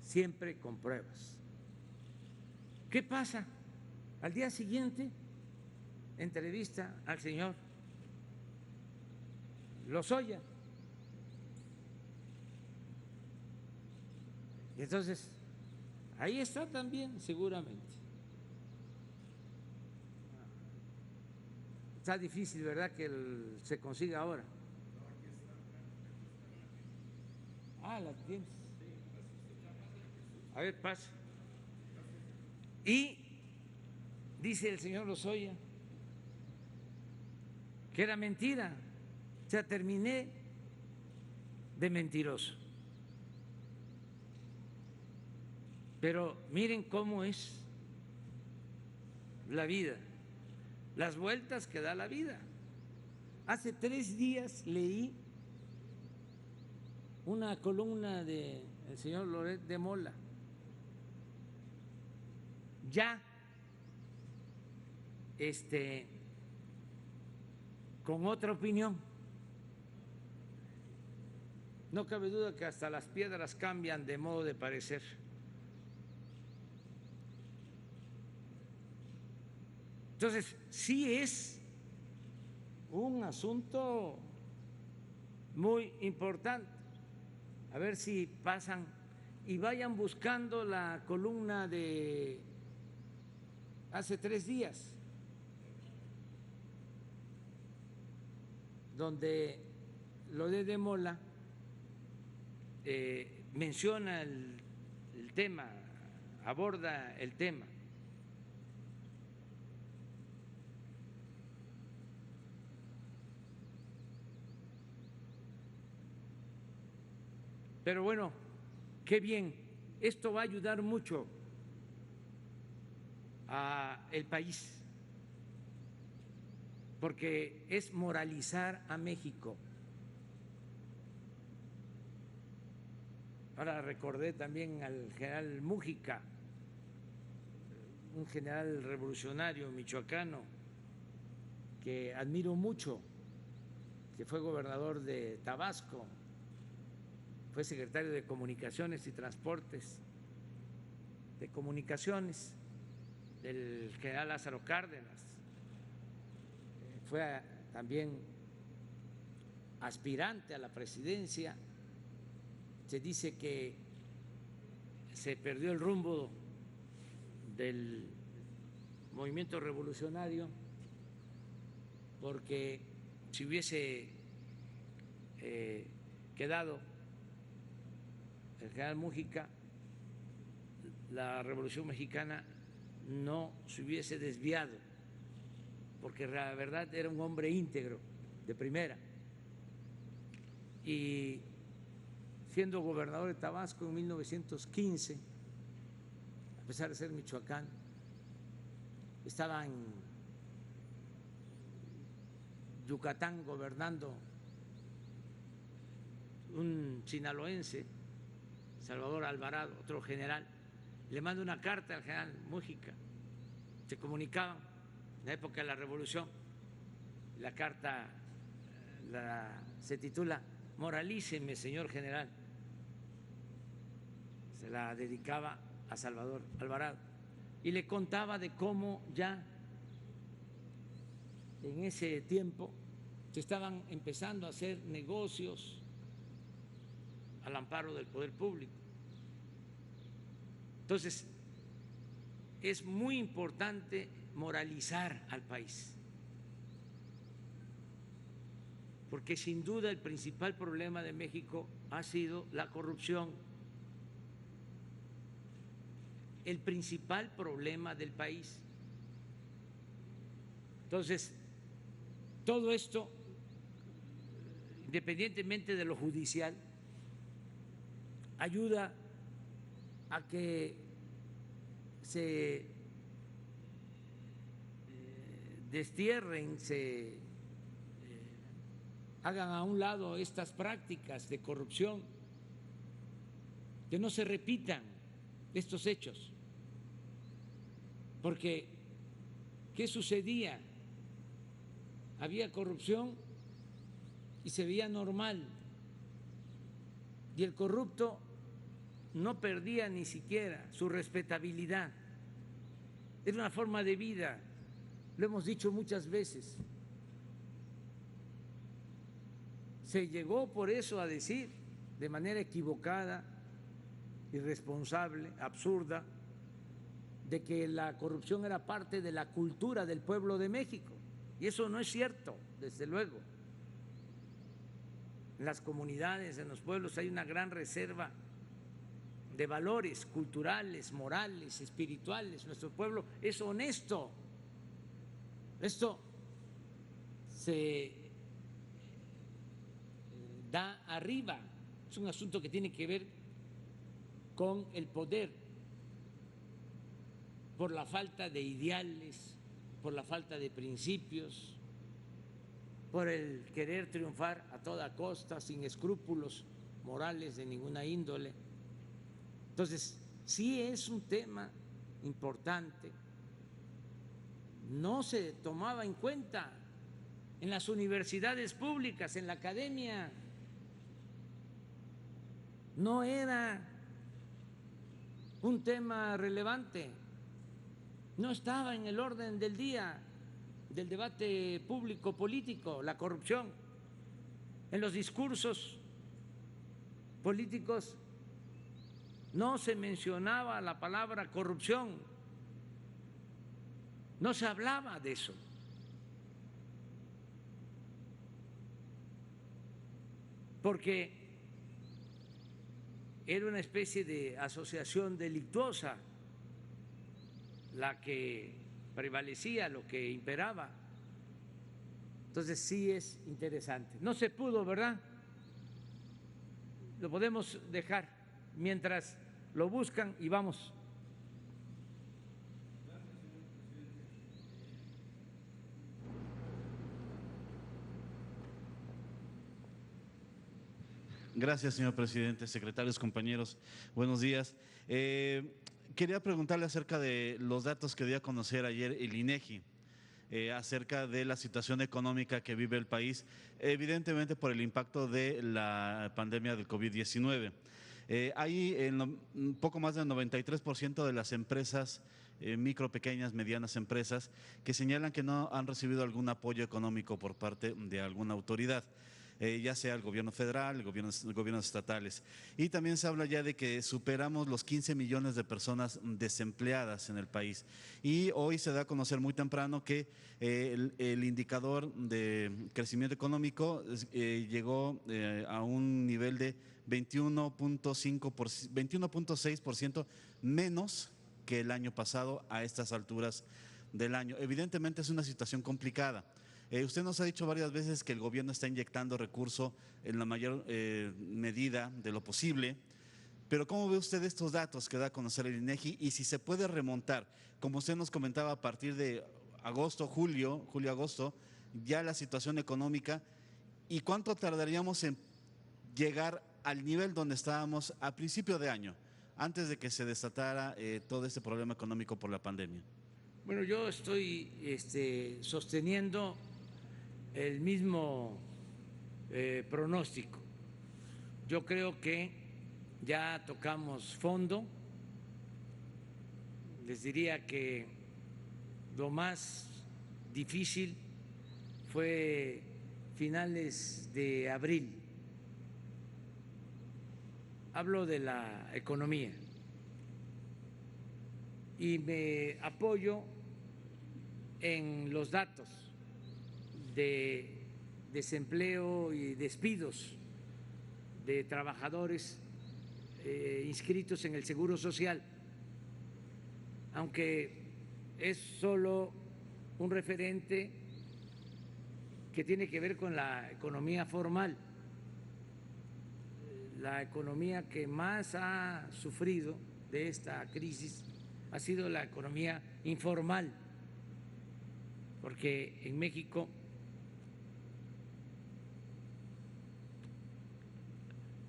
siempre con pruebas. ¿Qué pasa? Al día siguiente, entrevista al señor Lozoya. Y entonces, ahí está también, seguramente. Está difícil, ¿verdad?, que se consiga ahora. Ah, la tienes. A ver, pasa. Y dice el señor Lozoya que era mentira. O sea, terminé de mentiroso. Pero miren cómo es la vida, las vueltas que da la vida. Hace 3 días leí una columna del señor Loret de Mola, ya con otra opinión. No cabe duda que hasta las piedras cambian de modo de parecer. Entonces, sí es un asunto muy importante. A ver si pasan y vayan buscando la columna de hace 3 días. donde Loret de Mola menciona el tema, aborda el tema. Pero bueno, qué bien, esto va a ayudar mucho al país, porque es moralizar a México. Ahora recordé también al general Mújica, un general revolucionario michoacano que admiro mucho, que fue gobernador de Tabasco, fue secretario de Comunicaciones y Transportes, de Comunicaciones del general Lázaro Cárdenas, fue también aspirante a la presidencia. Se dice que se perdió el rumbo del movimiento revolucionario porque si hubiese quedado el general Mújica, la Revolución Mexicana no se hubiese desviado, porque la verdad era un hombre íntegro, de primera. Y siendo gobernador de Tabasco en 1915, a pesar de ser Michoacán, estaba en Yucatán gobernando un sinaloense, Salvador Alvarado, otro general. Le manda una carta al general Mújica, se comunicaban en la época de la Revolución. La carta se titula Moralíceme, señor general. Se la dedicaba a Salvador Alvarado y le contaba de cómo ya en ese tiempo se estaban empezando a hacer negocios al amparo del poder público. Entonces, es muy importante moralizar al país, porque sin duda el principal problema de México ha sido la corrupción. El principal problema del país. Entonces, todo esto, independientemente de lo judicial, ayuda a que se destierren, se hagan a un lado estas prácticas de corrupción, que no se repitan estos hechos. Porque, ¿qué sucedía? Había corrupción y se veía normal, y el corrupto no perdía ni siquiera su respetabilidad. Era una forma de vida, lo hemos dicho muchas veces. Se llegó por eso a decir de manera equivocada, irresponsable, absurda, de que la corrupción era parte de la cultura del pueblo de México. Y eso no es cierto, desde luego. En las comunidades, en los pueblos, hay una gran reserva de valores culturales, morales, espirituales. Nuestro pueblo es honesto. Esto se da arriba. Es un asunto que tiene que ver con el poder, por la falta de ideales, por la falta de principios, por el querer triunfar a toda costa, sin escrúpulos morales de ninguna índole. Entonces, sí es un tema importante. No se tomaba en cuenta en las universidades públicas, en la academia. No era un tema relevante. No estaba en el orden del día del debate público político, la corrupción. En los discursos políticos no se mencionaba la palabra corrupción, no se hablaba de eso. porque era una especie de asociación delictuosa la que prevalecía, lo que imperaba. Entonces sí es interesante. No se pudo, ¿verdad? Lo podemos dejar mientras lo buscan y vamos. Gracias, señor presidente, secretarios, compañeros, buenos días. Quería preguntarle acerca de los datos que dio a conocer ayer el INEGI, acerca de la situación económica que vive el país, evidentemente por el impacto de la pandemia del COVID-19. Hay un poco más del 93% de las empresas, micro, pequeñas, medianas empresas, que señalan que no han recibido algún apoyo económico por parte de alguna autoridad. Ya sea el gobierno federal, gobiernos estatales. Y también se habla ya de que superamos los 15 millones de personas desempleadas en el país. Y hoy se da a conocer muy temprano que el indicador de crecimiento económico llegó a un nivel de 21.6% menos que el año pasado a estas alturas del año. Evidentemente es una situación complicada. Usted nos ha dicho varias veces que el gobierno está inyectando recursos en la mayor medida de lo posible, pero ¿cómo ve usted estos datos que da a conocer el INEGI y si se puede remontar, como usted nos comentaba, a partir de julio-agosto, ya la situación económica y cuánto tardaríamos en llegar al nivel donde estábamos a principio de año, antes de que se desatara todo este problema económico por la pandemia? Bueno, yo estoy sosteniendo el mismo pronóstico. Yo creo que ya tocamos fondo. Les diría que lo más difícil fue finales de abril. Hablo de la economía y me apoyo en los datos de desempleo y despidos de trabajadores inscritos en el Seguro Social, aunque es solo un referente que tiene que ver con la economía formal. La economía que más ha sufrido de esta crisis ha sido la economía informal, porque en México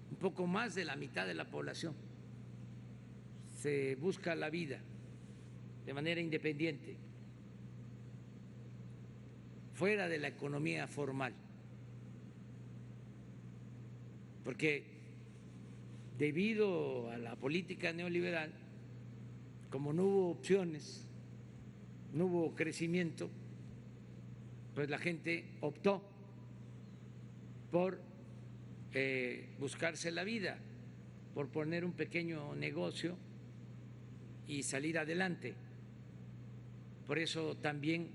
un poco más de la mitad de la población se busca la vida de manera independiente, fuera de la economía formal, porque debido a la política neoliberal, como no hubo opciones, no hubo crecimiento, pues la gente optó por buscarse la vida, por poner un pequeño negocio y salir adelante. Por eso también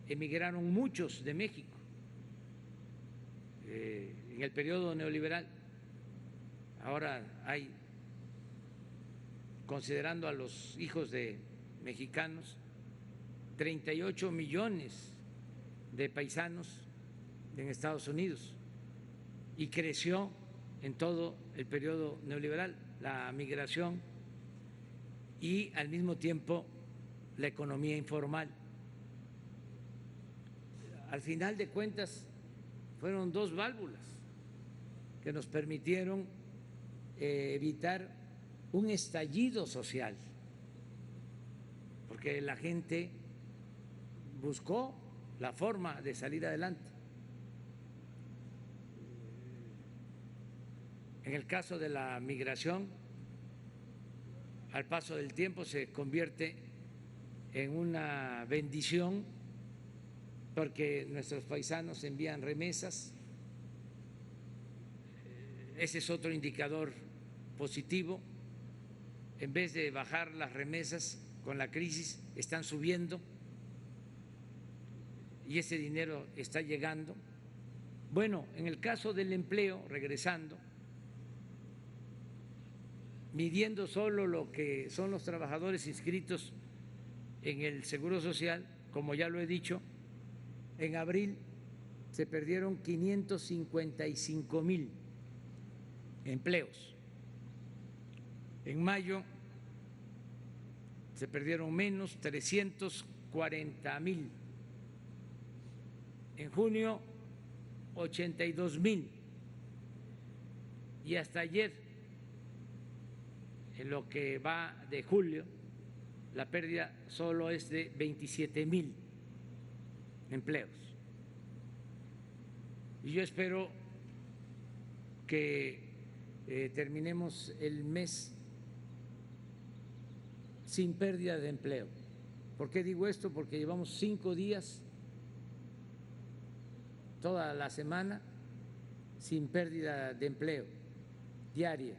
emigraron muchos de México en el periodo neoliberal. Ahora hay, considerando a los hijos de mexicanos, 38 millones de paisanos en Estados Unidos, y creció en todo el periodo neoliberal la migración y al mismo tiempo la economía informal. Al final de cuentas fueron dos válvulas que nos permitieron evitar un estallido social, porque la gente buscó la forma de salir adelante. En el caso de la migración, al paso del tiempo se convierte en una bendición, porque nuestros paisanos envían remesas. Ese es otro indicador positivo. En vez de bajar las remesas con la crisis, están subiendo y ese dinero está llegando. Bueno, en el caso del empleo, regresando, midiendo solo lo que son los trabajadores inscritos en el Seguro Social, como ya lo he dicho, en abril se perdieron 555,000 empleos. En mayo se perdieron menos, 340,000. En junio, 82,000. Y hasta ayer, en lo que va de julio, la pérdida solo es de 27,000 empleos. Y yo espero que terminemos el mes sin pérdida de empleo. ¿Por qué digo esto? Porque llevamos 5 días, toda la semana, sin pérdida de empleo diaria.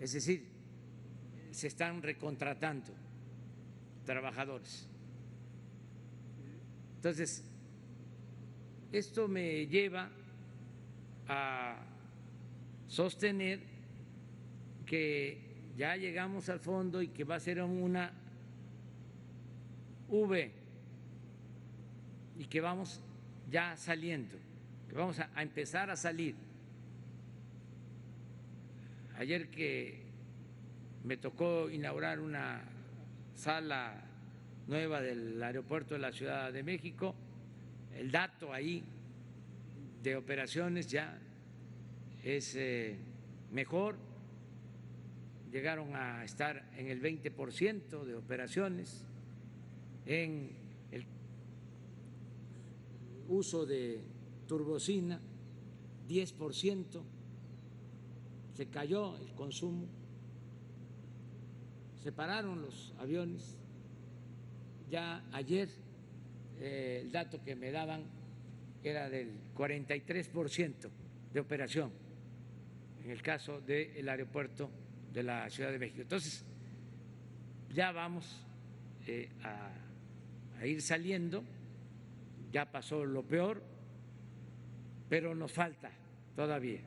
Es decir, se están recontratando trabajadores. Entonces, esto me lleva a sostener que ya llegamos al fondo y que va a ser una V y que vamos ya saliendo, que vamos a empezar a salir. Ayer que me tocó inaugurar una sala nueva del aeropuerto de la Ciudad de México, el dato ahí de operaciones ya es mejor, llegaron a estar en el 20% de operaciones, en el uso de turbocina 10%, se cayó el consumo, se pararon los aviones. Ya ayer el dato que me daban era del 43% de operación en el caso del aeropuerto de la Ciudad de México. Entonces, ya vamos a ir saliendo, ya pasó lo peor, pero nos falta todavía.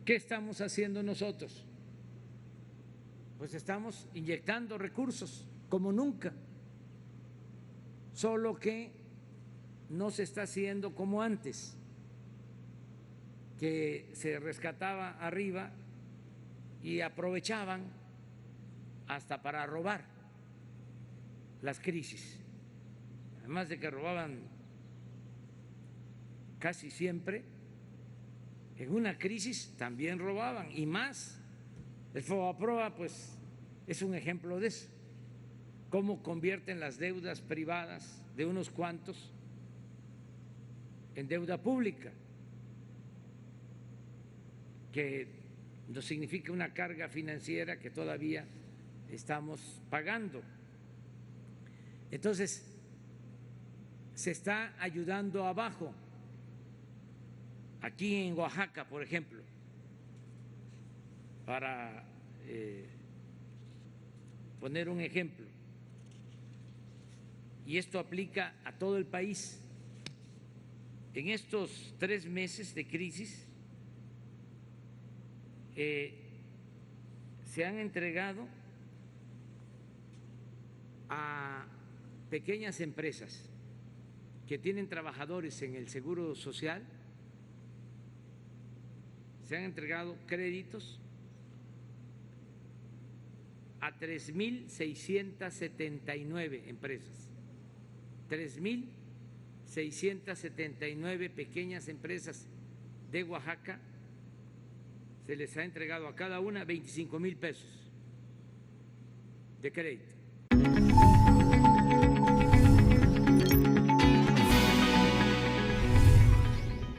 ¿Qué estamos haciendo nosotros? Pues estamos inyectando recursos como nunca, solo que no se está haciendo como antes, que se rescataba arriba y aprovechaban hasta para robar las crisis. Además de que robaban casi siempre, en una crisis también robaban y más. El Fobaproa pues es un ejemplo de eso, cómo convierten las deudas privadas de unos cuantos en deuda pública, que nos significa una carga financiera que todavía estamos pagando. Entonces, se está ayudando abajo. Aquí en Oaxaca, por ejemplo, para poner un ejemplo, y esto aplica a todo el país, en estos 3 meses de crisis se han entregado a pequeñas empresas que tienen trabajadores en el Seguro Social, se han entregado créditos a 3,679 empresas, 3,679 pequeñas empresas de Oaxaca. Se les ha entregado a cada una 25,000 pesos de crédito.